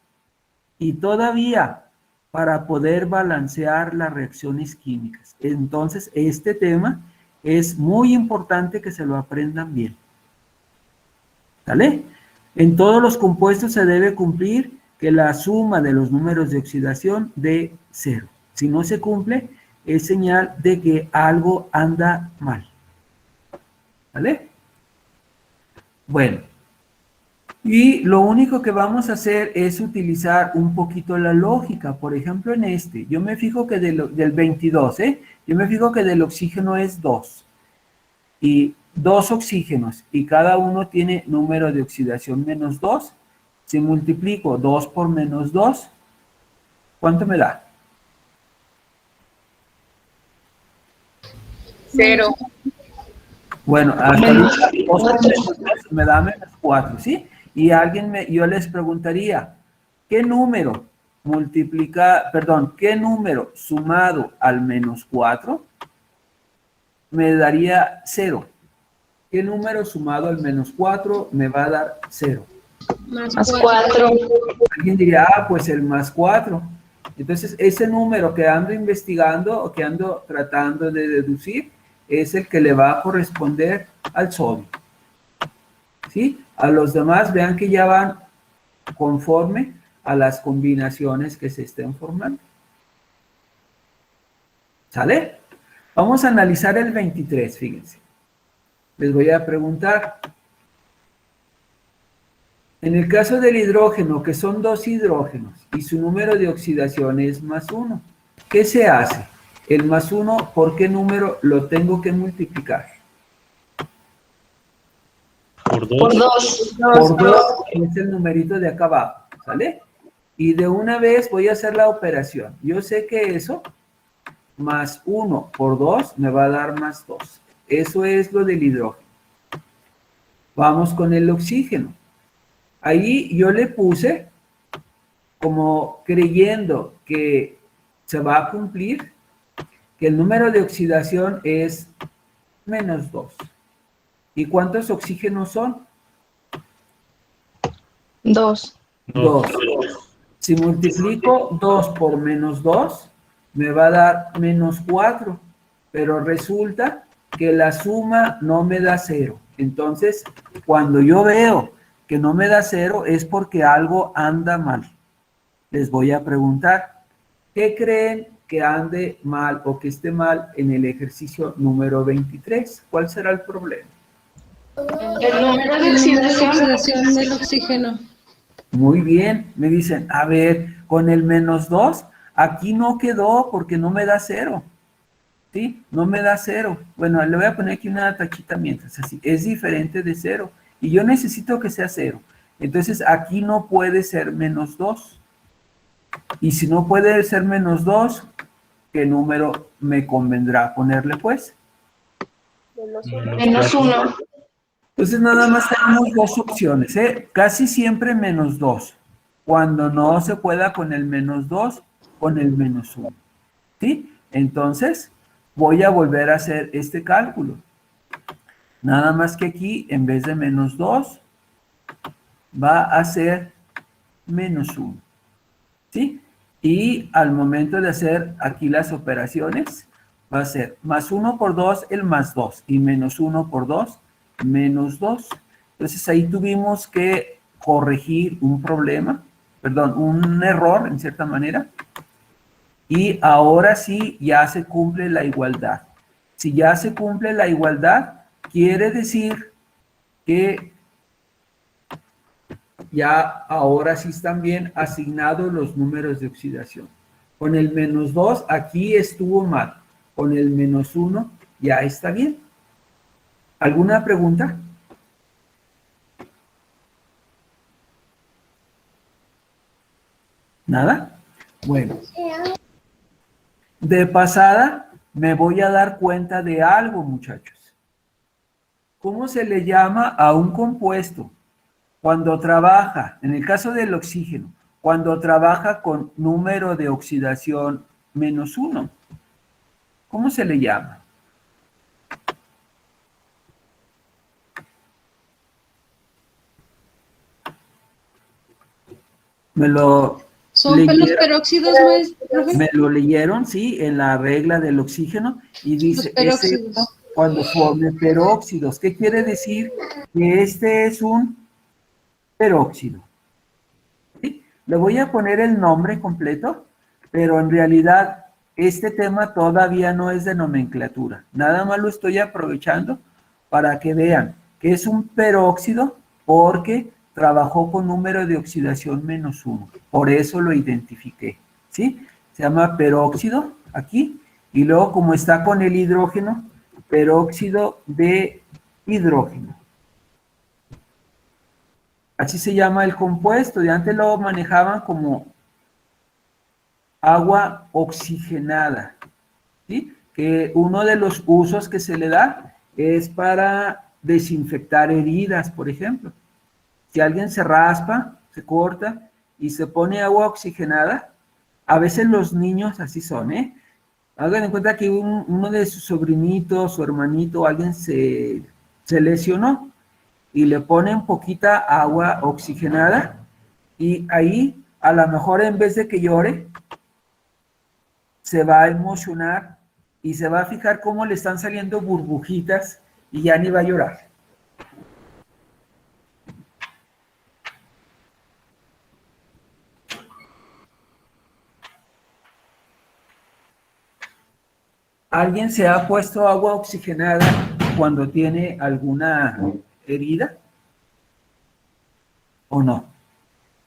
Y todavía para poder balancear las reacciones químicas. Entonces, este tema es muy importante que se lo aprendan bien. ¿Vale? En todos los compuestos se debe cumplir que la suma de los números de oxidación dé 0. Si no se cumple, es señal de que algo anda mal. ¿Vale? Bueno. Y lo único que vamos a hacer es utilizar un poquito la lógica. Por ejemplo, en este, yo me fijo que del 22, yo me fijo que del oxígeno es 2. Y 2 oxígenos, y cada uno tiene número de oxidación -2. Si multiplico 2 por -2, ¿cuánto me da? 0. Bueno, hasta ahorita 2 por menos 2 me da menos 4, ¿sí? Y yo les preguntaría, ¿qué número qué número sumado al menos 4 me daría 0? ¿Qué número sumado al menos 4 me va a dar 0? Más 4. Alguien diría, pues el más 4. Entonces, ese número que ando investigando o que ando tratando de deducir es el que le va a corresponder al sodio. ¿Sí? A los demás, vean que ya van conforme a las combinaciones que se estén formando. ¿Sale? Vamos a analizar el 23, fíjense. Les voy a preguntar. En el caso del hidrógeno, que son 2 hidrógenos y su número de oxidación es +1, ¿qué se hace? El +1, ¿por qué número lo tengo que multiplicar? Por 2. Por 2. Por 2 es el numerito de acá abajo, ¿sale? Y de una vez voy a hacer la operación. Yo sé que eso, +1 por 2, me va a dar +2. Eso es lo del hidrógeno. Vamos con el oxígeno. Ahí yo le puse, como creyendo que se va a cumplir, que el número de oxidación es -2. ¿Y cuántos oxígenos son? 2. 2. Si multiplico 2 por -2, me va a dar -4. Pero resulta que la suma no me da 0. Entonces, cuando yo veo que no me da 0, es porque algo anda mal. Les voy a preguntar, ¿qué creen que ande mal o que esté mal en el ejercicio número 23? ¿Cuál será el problema? El número de oxidación del oxígeno. Muy bien, me dicen, a ver, con el -2, aquí no quedó porque no me da 0. ¿Sí? No me da 0. Bueno, le voy a poner aquí una tachita mientras, así. Es diferente de 0. Y yo necesito que sea 0. Entonces, aquí no puede ser -2. Y si no puede ser -2, ¿qué número me convendrá ponerle, pues? -1. Entonces, nada más tenemos 2 opciones, ¿eh? Casi siempre -2. Cuando no se pueda con el -2, con el -1. ¿Sí? Entonces, voy a volver a hacer este cálculo. Nada más que aquí, en vez de -2, va a ser -1. ¿Sí? Y al momento de hacer aquí las operaciones, va a ser +1 por 2, el +2. Y -1 por 2, -2. Entonces ahí tuvimos que corregir un problema, perdón, un error en cierta manera. Y ahora sí ya se cumple la igualdad. Si ya se cumple la igualdad, quiere decir que ya ahora sí están bien asignados los números de oxidación. Con el -2 aquí estuvo mal. Con el -1 ya está bien. ¿Alguna pregunta? ¿Nada? Bueno. De pasada, me voy a dar cuenta de algo, muchachos. ¿Cómo se le llama a un compuesto cuando trabaja, en el caso del oxígeno, cuando trabaja con número de oxidación -1? ¿Cómo se le llama? ¿Son los peróxidos, profe? Me lo leyeron, sí, en la regla del oxígeno, y dice, excepto cuando forme peróxidos. ¿Qué quiere decir? Que este es un peróxido. ¿Sí? Le voy a poner el nombre completo, pero en realidad este tema todavía no es de nomenclatura. Nada más lo estoy aprovechando para que vean que es un peróxido porque trabajó con número de oxidación -1. Por eso lo identifiqué. ¿Sí? Se llama peróxido aquí. Y luego, como está con el hidrógeno, peróxido de hidrógeno. Así se llama el compuesto. De antes lo manejaban como agua oxigenada. ¿Sí? que uno de los usos que se le da es para desinfectar heridas, por ejemplo. Si alguien se raspa, se corta y se pone agua oxigenada, a veces los niños así son, ¿eh? Hagan en cuenta que uno de sus sobrinitos, su hermanito, alguien se lesionó y le ponen poquita agua oxigenada y ahí a lo mejor en vez de que llore, se va a emocionar y se va a fijar cómo le están saliendo burbujitas y ya ni va a llorar. ¿Alguien se ha puesto agua oxigenada cuando tiene alguna herida? ¿O no?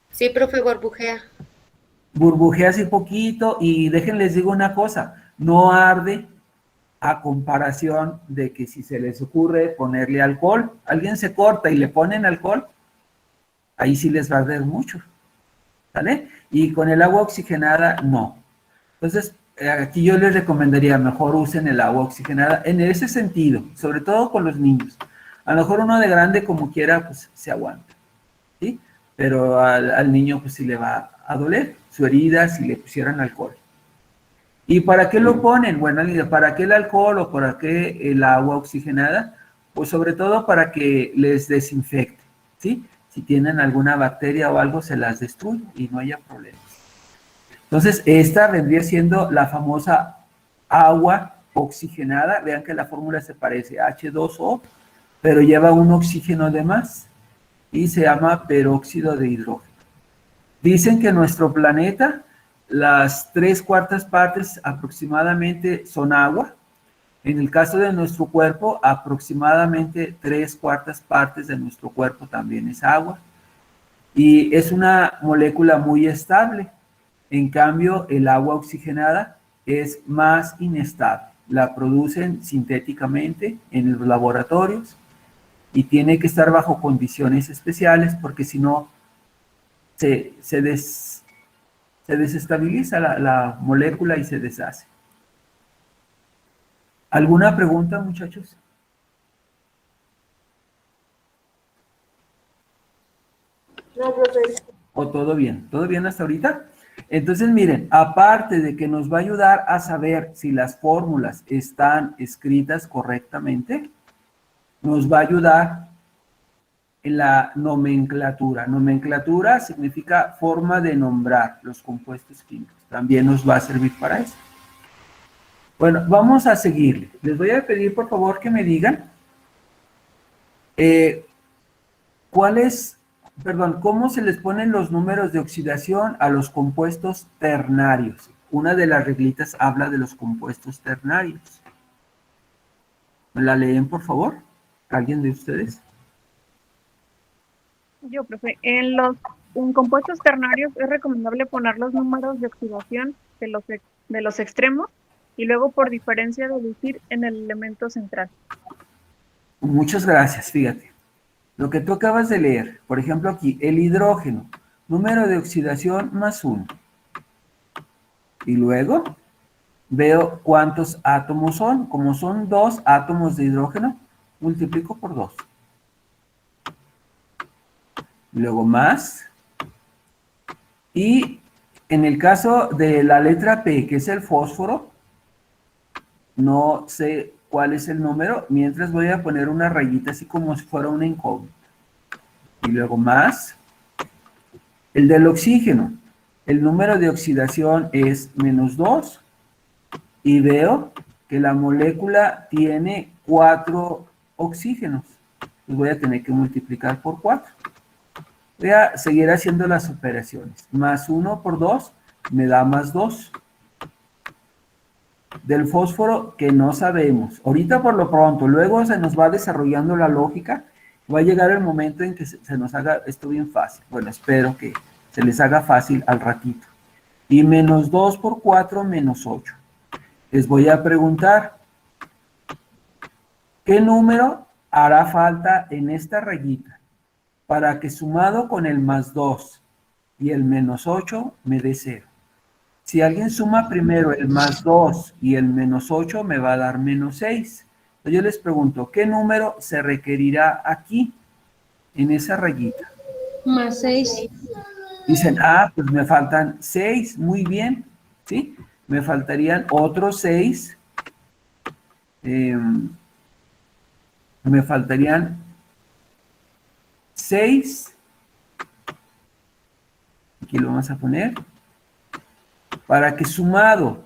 Sí, profe, burbujea. Burbujea así poquito y déjenles digo una cosa, no arde a comparación de que si se les ocurre ponerle alcohol, alguien se corta y le ponen alcohol, ahí sí les va a arder mucho, ¿vale? Y con el agua oxigenada, no. Entonces, aquí yo les recomendaría, mejor usen el agua oxigenada en ese sentido, sobre todo con los niños. A lo mejor uno de grande como quiera, pues se aguanta, ¿sí? Pero al niño pues sí le va a doler su herida si le pusieran alcohol. ¿Y para qué lo ponen? Bueno, ¿para qué el alcohol o para qué el agua oxigenada? Pues sobre todo para que les desinfecte, ¿sí? Si tienen alguna bacteria o algo, se las destruye y no haya problemas. Entonces, esta vendría siendo la famosa agua oxigenada. Vean que la fórmula se parece a H2O, pero lleva un oxígeno de más y se llama peróxido de hidrógeno. Dicen que nuestro planeta, las 3/4 partes aproximadamente son agua. En el caso de nuestro cuerpo, aproximadamente 3/4 partes de nuestro cuerpo también es agua. Y es una molécula muy estable. En cambio, el agua oxigenada es más inestable. La producen sintéticamente en los laboratorios y tiene que estar bajo condiciones especiales porque si no se desestabiliza la molécula y se deshace. ¿Alguna pregunta, muchachos? No, profe. ¿O todo bien? ¿Todo bien hasta ahorita? Entonces, miren, aparte de que nos va a ayudar a saber si las fórmulas están escritas correctamente, nos va a ayudar en la nomenclatura. Nomenclatura significa forma de nombrar los compuestos químicos. También nos va a servir para eso. Bueno, vamos a seguirle. Les voy a pedir, por favor, que me digan cómo se les ponen los números de oxidación a los compuestos ternarios. Una de las reglitas habla de los compuestos ternarios. ¿Me la leen, por favor? ¿Alguien de ustedes? Yo, profe, en compuestos ternarios es recomendable poner los números de oxidación de los extremos y luego por diferencia deducir en el elemento central. Muchas gracias, fíjate. Lo que tú acabas de leer, por ejemplo aquí, el hidrógeno, número de oxidación +1. Y luego veo cuántos átomos son. Como son 2 átomos de hidrógeno, multiplico por 2. Luego más. Y en el caso de la letra P, que es el fósforo, no sé cuál es el número, mientras voy a poner una rayita así como si fuera una incógnita. Y luego más. El del oxígeno, el número de oxidación es -2 y veo que la molécula tiene 4 oxígenos. Pues voy a tener que multiplicar por 4. Voy a seguir haciendo las operaciones. +1 por 2 me da +2. Del fósforo que no sabemos. Ahorita por lo pronto, luego se nos va desarrollando la lógica. Va a llegar el momento en que se nos haga esto bien fácil. Bueno, espero que se les haga fácil al ratito. Y -2 por 4, -8. Les voy a preguntar, ¿qué número hará falta en esta rayita para que sumado con el +2 y el -8 me dé 0? Si alguien suma primero el más 2 y el menos 8, me va a dar menos 6. Entonces yo les pregunto, ¿qué número se requerirá aquí, en esa rayita? Más 6. Dicen, ah, pues me faltan 6, muy bien, ¿sí? Me faltarían otros 6. Me faltarían 6. Aquí lo vamos a poner. Para que sumado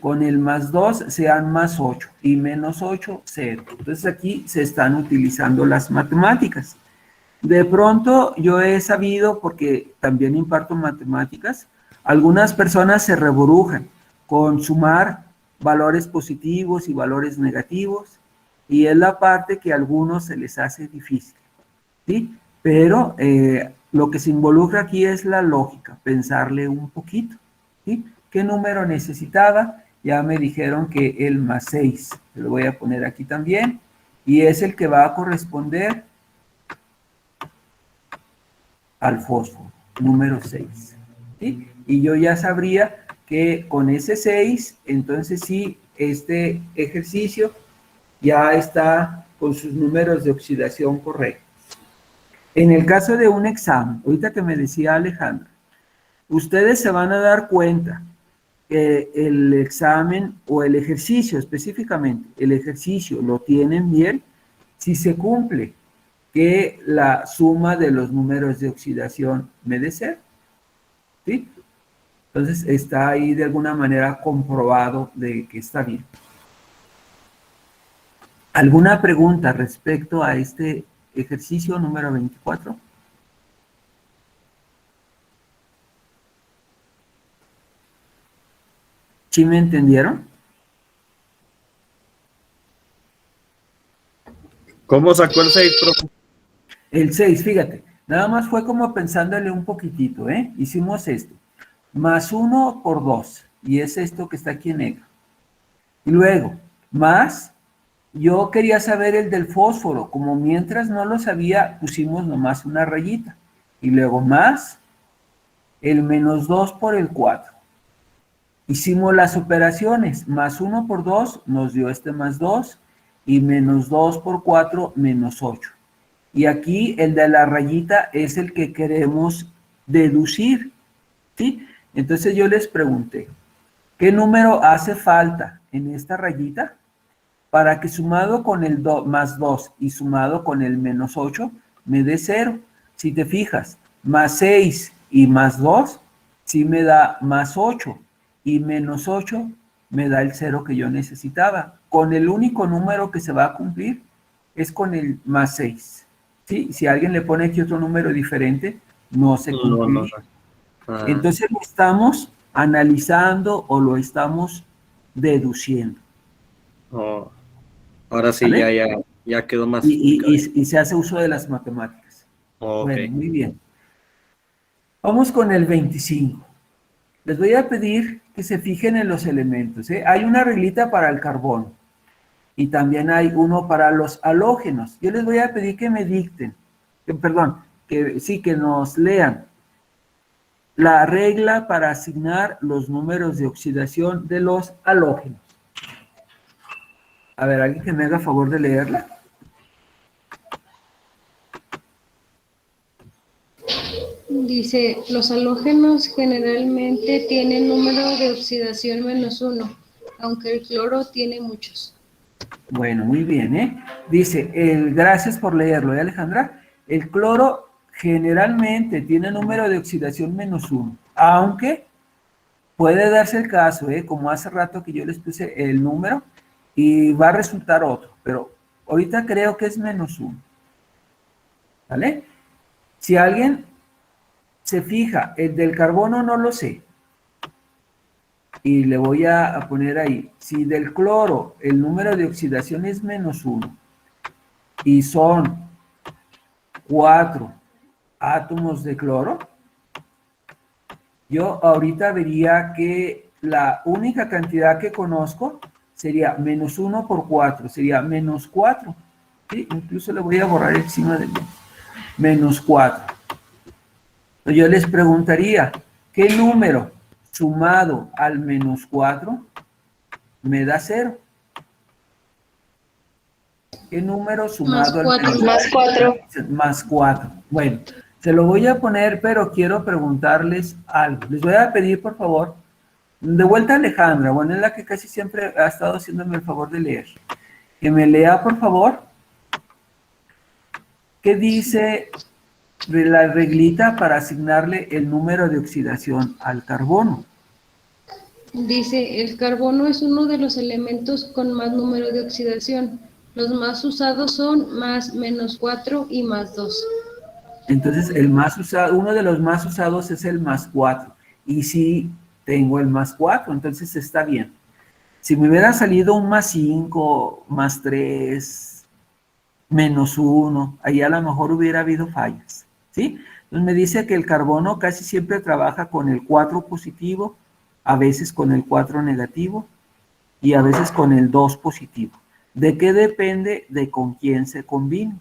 con el más 2 sean más 8 y menos 8, 0. Entonces aquí se están utilizando las matemáticas. De pronto yo he sabido, porque también imparto matemáticas, algunas personas se reborujan con sumar valores positivos y valores negativos, y es la parte que a algunos se les hace difícil, ¿sí? Pero lo que se involucra aquí es la lógica, pensarle un poquito, ¿sí? ¿Qué número necesitaba? Ya me dijeron que el más 6, lo voy a poner aquí también, y es el que va a corresponder al fósforo, número 6, ¿sí? Y yo ya sabría que con ese 6, entonces sí, este ejercicio ya está con sus números de oxidación correctos. En el caso de un examen, ahorita que me decía Alejandra, ustedes se van a dar cuenta que el examen o el ejercicio específicamente, el ejercicio lo tienen bien si se cumple que la suma de los números de oxidación me dé 0, ¿sí? Entonces está ahí de alguna manera comprobado de que está bien. ¿Alguna pregunta respecto a este ejercicio número 24? ¿Sí me entendieron? ¿Cómo sacó el 6, profe? El 6, fíjate, nada más fue como pensándole un poquitito, ¿eh? Hicimos esto, más 1 por 2, y es esto que está aquí en negro. Y luego, más, yo quería saber el del fósforo, como mientras no lo sabía, pusimos nomás una rayita. Y luego más, el menos 2 por el 4. Hicimos las operaciones, más 1 por 2 nos dio este más 2, y menos 2 por 4, menos 8. Y aquí el de la rayita es el que queremos deducir, ¿sí? Entonces yo les pregunté, ¿qué número hace falta en esta rayita para que sumado con el más 2 y sumado con el menos 8 me dé 0? Si te fijas, más 6 y más 2, sí me da más 8, y menos 8 me da el 0 que yo necesitaba. Con el único número que se va a cumplir es con el más 6. ¿Sí? Si alguien le pone aquí otro número diferente, no se cumple. Entonces lo estamos analizando o lo estamos deduciendo. Oh, ahora sí, ¿Vale? ya quedó más. Y se hace uso de las matemáticas. Oh, bueno, ok. muy bien. Vamos con el 25. Les voy a pedir que se fijen en los elementos, ¿eh? Hay una reglita para el carbono. Y también hay uno para los halógenos. Yo les voy a pedir que me dicten, que nos lean la regla para asignar los números de oxidación de los halógenos. A ver, alguien que me haga favor de leerla. Dice, los halógenos generalmente tienen número de oxidación -1, aunque el cloro tiene muchos. Bueno, muy bien, ¿eh? Dice, gracias por leerlo, ¿eh, Alejandra? El cloro generalmente tiene número de oxidación -1, aunque puede darse el caso, como hace rato que yo les puse el número y va a resultar otro, pero ahorita creo que es -1. ¿Vale? Si alguien se fija, el del carbono no lo sé. Y le voy a poner ahí, si del cloro el número de oxidación es -1 y son 4 átomos de cloro, yo ahorita vería que la única cantidad que conozco sería -1 por 4, sería -4. ¿Sí? Incluso le voy a borrar encima de -4. Yo les preguntaría, ¿qué número sumado al menos 4 me da 0. ¿Qué número sumado al menos 4? Más 4. Más 4. Bueno, se lo voy a poner, pero quiero preguntarles algo. Les voy a pedir, por favor, de vuelta a Alejandra, bueno, es la que casi siempre ha estado haciéndome el favor de leer. Que me lea, por favor, ¿qué dice la reglita para asignarle el número de oxidación al carbono? Dice, el carbono es uno de los elementos con más número de oxidación. Los más usados son más, menos 4 y más 2. Entonces, el más usado, uno de los más usados es el más 4. Y si tengo el más 4, entonces está bien. Si me hubiera salido un más 5, más 3, menos 1, ahí a lo mejor hubiera habido fallas, ¿sí? Entonces me dice que el carbono casi siempre trabaja con el 4 positivo, a veces con el 4 negativo y a veces con el 2 positivo. ¿De qué depende? De con quién se combine.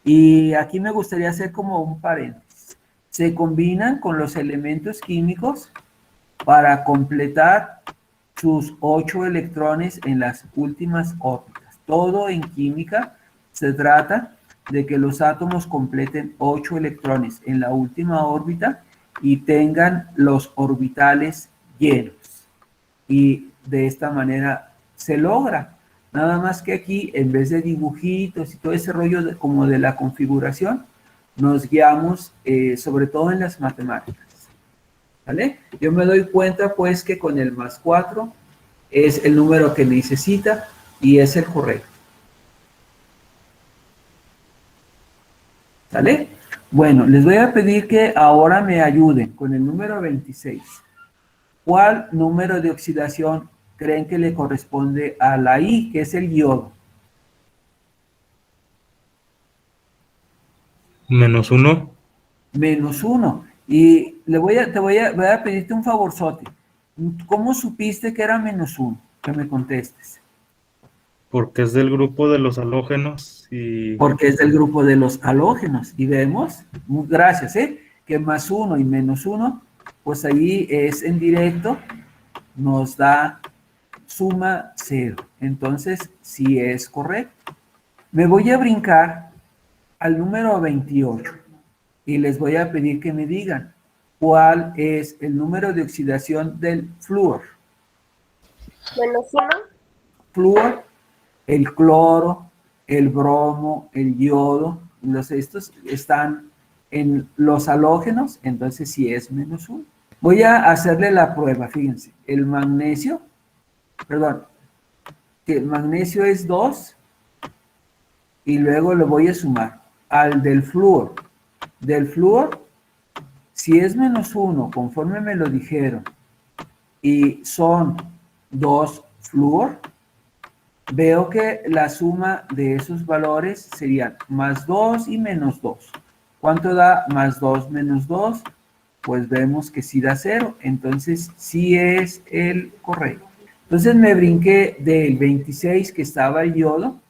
Y aquí me gustaría hacer como un paréntesis. Se combinan con los elementos químicos para completar sus 8 electrones en las últimas órbitas. Todo en química se trata de que los átomos completen 8 electrones en la última órbita y tengan los orbitales llenos. Y de esta manera se logra. Nada más que aquí, en vez de dibujitos y todo ese rollo como de la configuración, nos guiamos sobre todo en las matemáticas. ¿Vale? Yo me doy cuenta pues que con el más 4 es el número que necesita y es el correcto. ¿Sale? Bueno, les voy a pedir que ahora me ayuden con el número 26. ¿Cuál número de oxidación creen que le corresponde a la I, que es el yodo? Menos 1. Menos 1. Y voy a pedirte un favorzote. ¿Cómo supiste que era menos 1? Que me contestes. Porque es del grupo de los halógenos y... Porque es del grupo de los halógenos. Y vemos, gracias, que más 1 y menos 1, pues ahí es en directo, nos da suma 0. Entonces, sí es correcto. Me voy a brincar al número 28 y les voy a pedir que me digan cuál es el número de oxidación del flúor. Menos 1. Flúor, el cloro, el bromo, el yodo, estos están en los halógenos, entonces sí es menos 1. Voy a hacerle la prueba, fíjense, el magnesio, perdón, que el magnesio es 2 y luego le voy a sumar al del flúor. Del flúor, si es menos 1, conforme me lo dijeron, y son 2 flúor, veo que la suma de esos valores serían más 2 y menos 2. ¿Cuánto da más 2 menos 2? Pues vemos que sí da 0, entonces sí es el correcto. Entonces me brinqué del 26 que estaba el yodo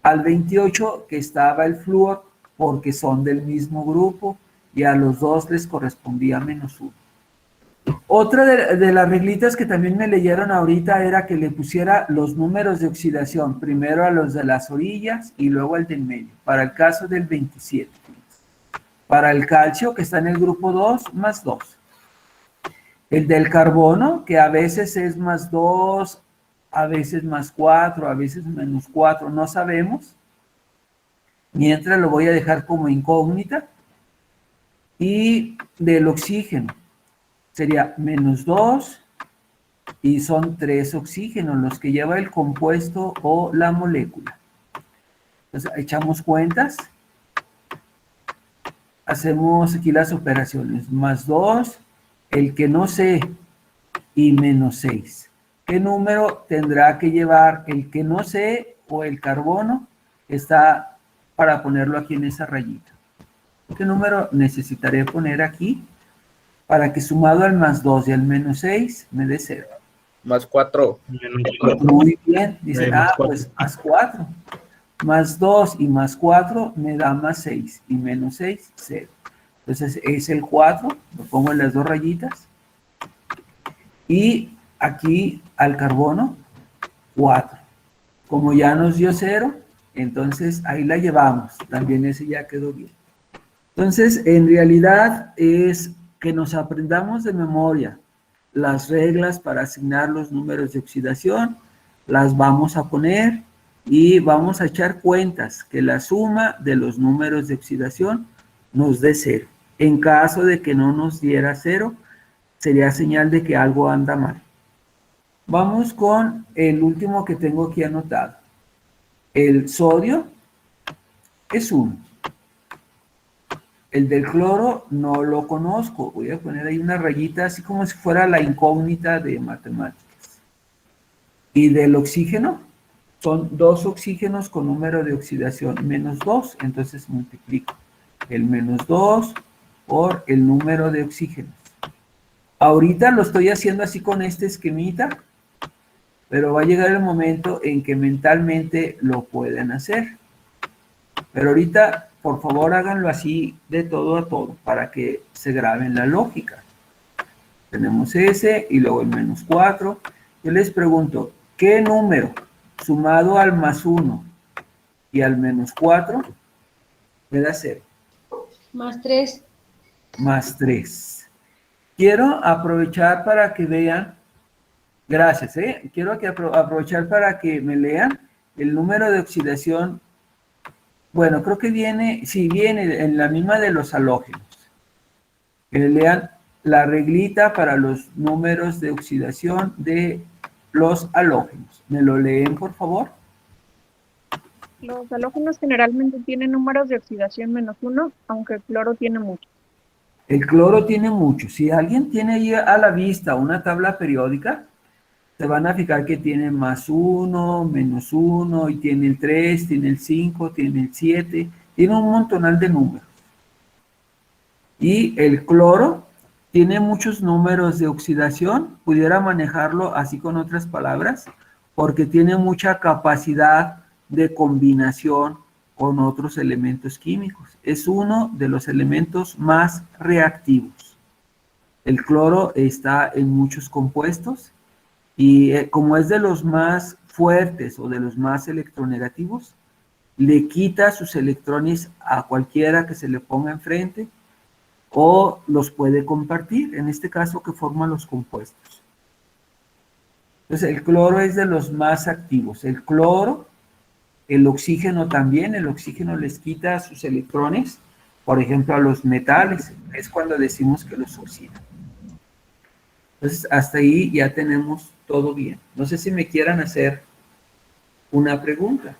al 28 que estaba el flúor porque son del mismo grupo y a los dos les correspondía menos 1. Otra de las reglitas que también me leyeron ahorita era que le pusiera los números de oxidación, primero a los de las orillas y luego al del medio, para el caso del 27. Para el calcio, que está en el grupo 2, más 2. El del carbono, que a veces es más 2, a veces más 4, a veces menos 4, no sabemos. Mientras lo voy a dejar como incógnita. Y del oxígeno, sería menos 2 y son 3 oxígenos los que lleva el compuesto o la molécula. Entonces, echamos cuentas. Hacemos aquí las operaciones. Más 2, el que no sé, y menos 6. ¿Qué número tendrá que llevar el que no sé o el carbono? Está para ponerlo aquí en esa rayita. ¿Qué número necesitaré poner aquí para que sumado al más 2 y al menos 6 me dé 0? Más 4. Muy bien. Dicen, pues más 4. Más 2 y más 4 me da más 6 y menos 6, 0. Entonces es el 4, lo pongo en las dos rayitas. Y aquí al carbono, 4. Como ya nos dio 0, entonces ahí la llevamos. También ese ya quedó bien. Entonces, en realidad es que nos aprendamos de memoria las reglas para asignar los números de oxidación, las vamos a poner y vamos a echar cuentas que la suma de los números de oxidación nos dé 0. En caso de que no nos diera 0, sería señal de que algo anda mal. Vamos con el último que tengo aquí anotado. El sodio es 1. El del cloro no lo conozco. Voy a poner ahí una rayita, así como si fuera la incógnita de matemáticas. Y del oxígeno, son 2 oxígenos con número de oxidación menos 2. Entonces multiplico el menos 2 por el número de oxígenos. Ahorita lo estoy haciendo así con este esquemita, pero va a llegar el momento en que mentalmente lo pueden hacer. Pero ahorita, por favor, háganlo así de todo a todo, para que se graben la lógica. Tenemos ese y luego el menos 4. Yo les pregunto, ¿qué número sumado al más 1 y al menos 4 me da 0? Más 3. Más 3. Quiero aprovechar para que vean, gracias, quiero aprovechar para que me lean el número de oxidación. Bueno, creo que viene, sí, viene en la misma de los halógenos. Que lean la reglita para los números de oxidación de los halógenos. ¿Me lo leen, por favor? Los halógenos generalmente tienen números de oxidación menos 1, aunque el cloro tiene muchos. El cloro tiene muchos. Si alguien tiene ahí a la vista una tabla periódica, se van a fijar que tiene más 1, menos 1, y tiene el 3, tiene el 5, tiene el 7, tiene un montonal de números. Y el cloro tiene muchos números de oxidación, pudiera manejarlo así con otras palabras, porque tiene mucha capacidad de combinación con otros elementos químicos. Es uno de los elementos más reactivos. El cloro está en muchos compuestos y como es de los más fuertes o de los más electronegativos, le quita sus electrones a cualquiera que se le ponga enfrente o los puede compartir, en este caso que forman los compuestos. Entonces el cloro es de los más activos. El cloro, el oxígeno también, el oxígeno les quita sus electrones, por ejemplo a los metales, es cuando decimos que los oxida. Entonces hasta ahí ya tenemos todo bien. No sé si me quieran hacer una pregunta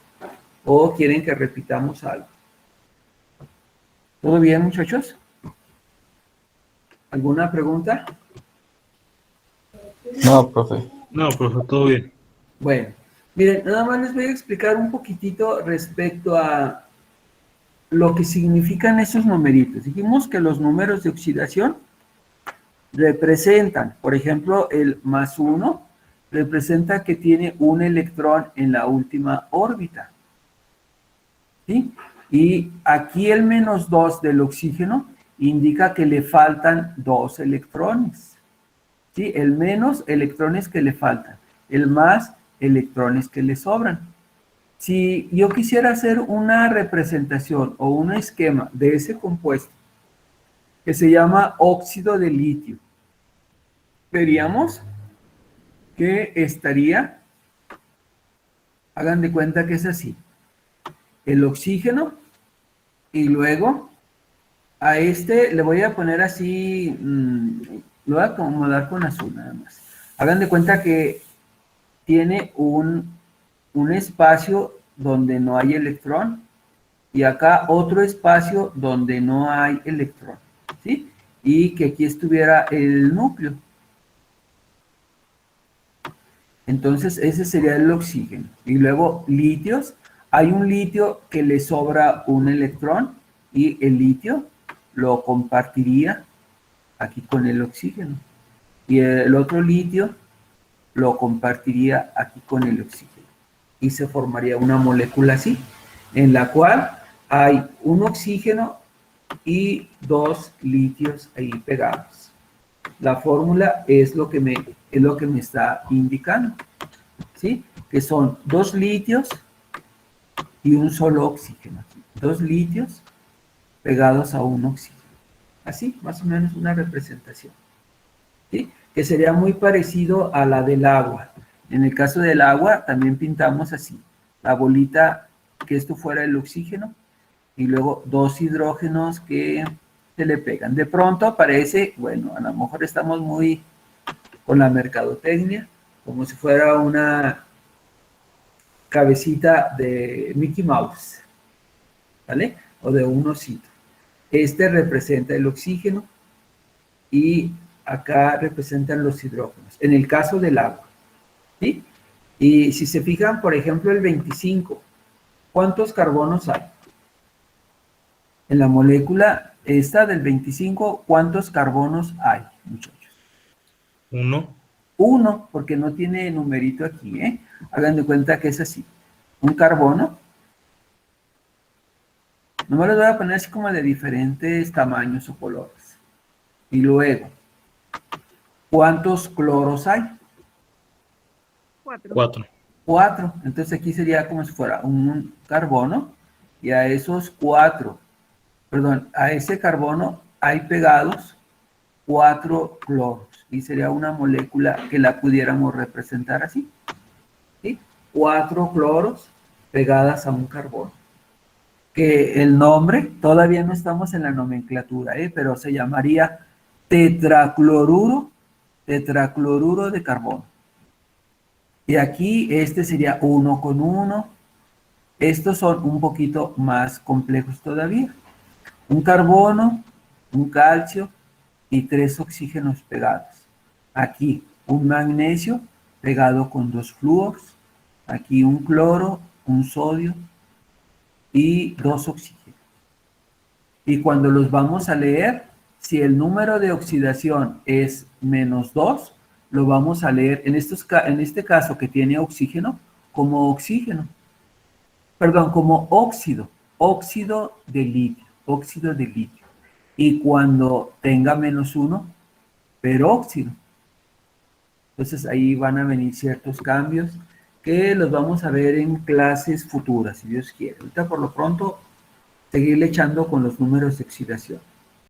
o quieren que repitamos algo. ¿Todo bien, muchachos? ¿Alguna pregunta? No, profe. No, profe, todo bien. Bueno, miren, nada más les voy a explicar un poquitito respecto a lo que significan esos numeritos. Dijimos que los números de oxidación representan, por ejemplo, el más 1 representa que tiene un electrón en la última órbita. ¿Sí? Y aquí el menos 2 del oxígeno indica que le faltan 2 electrones. ¿Sí? El menos, electrones que le faltan. El más, electrones que le sobran. Si yo quisiera hacer una representación o un esquema de ese compuesto que se llama óxido de litio, veríamos que estaría, hagan de cuenta que es así, el oxígeno y luego a este le voy a poner así, lo voy a acomodar con azul nada más. Hagan de cuenta que tiene un espacio donde no hay electrón y acá otro espacio donde no hay electrón, ¿sí? Y que aquí estuviera el núcleo. Entonces ese sería el oxígeno. Y luego litios, hay un litio que le sobra un electrón y el litio lo compartiría aquí con el oxígeno. Y el otro litio lo compartiría aquí con el oxígeno. Y se formaría una molécula así, en la cual hay un oxígeno y 2 litios ahí pegados. la fórmula es lo que me está indicando, ¿sí? Que son 2 litios y un solo oxígeno. 2 litios pegados a un oxígeno. Así, más o menos una representación, ¿sí? Que sería muy parecido a la del agua. En el caso del agua, también pintamos así. La bolita, que esto fuera el oxígeno, y luego 2 hidrógenos que se le pegan. De pronto parece, bueno, a lo mejor estamos muy con la mercadotecnia, como si fuera una cabecita de Mickey Mouse, ¿vale? O de un osito. Este representa el oxígeno y acá representan los hidrógenos, en el caso del agua, ¿sí? Y si se fijan, por ejemplo, el 25, ¿cuántos carbonos hay? En la molécula esta del 25, ¿cuántos carbonos hay, muchachos? 1. 1, porque no tiene numerito aquí, ¿eh? Hagan de cuenta que es así. Un carbono. No me lo voy a poner así como de diferentes tamaños o colores. Y luego, ¿cuántos cloros hay? 4. 4. Entonces aquí sería como si fuera un carbono y a esos 4, perdón, a ese carbono hay pegados 4 cloros y sería una molécula que la pudiéramos representar así, ¿sí? 4 cloros pegadas a un carbono. Que el nombre, todavía no estamos en la nomenclatura, pero se llamaría tetracloruro de carbono. Y aquí este sería 1 con 1. Estos son un poquito más complejos todavía. Un carbono, un calcio y 3 oxígenos pegados. Aquí un magnesio pegado con 2 flúors. Aquí un cloro, un sodio y 2 oxígenos. Y cuando los vamos a leer, si el número de oxidación es -2, lo vamos a leer, en este caso que tiene oxígeno, como oxígeno. Perdón, como óxido de litio. Y cuando tenga -1, peróxido. Entonces ahí van a venir ciertos cambios que los vamos a ver en clases futuras, si Dios quiere. Ahorita por lo pronto, seguirle echando con los números de oxidación.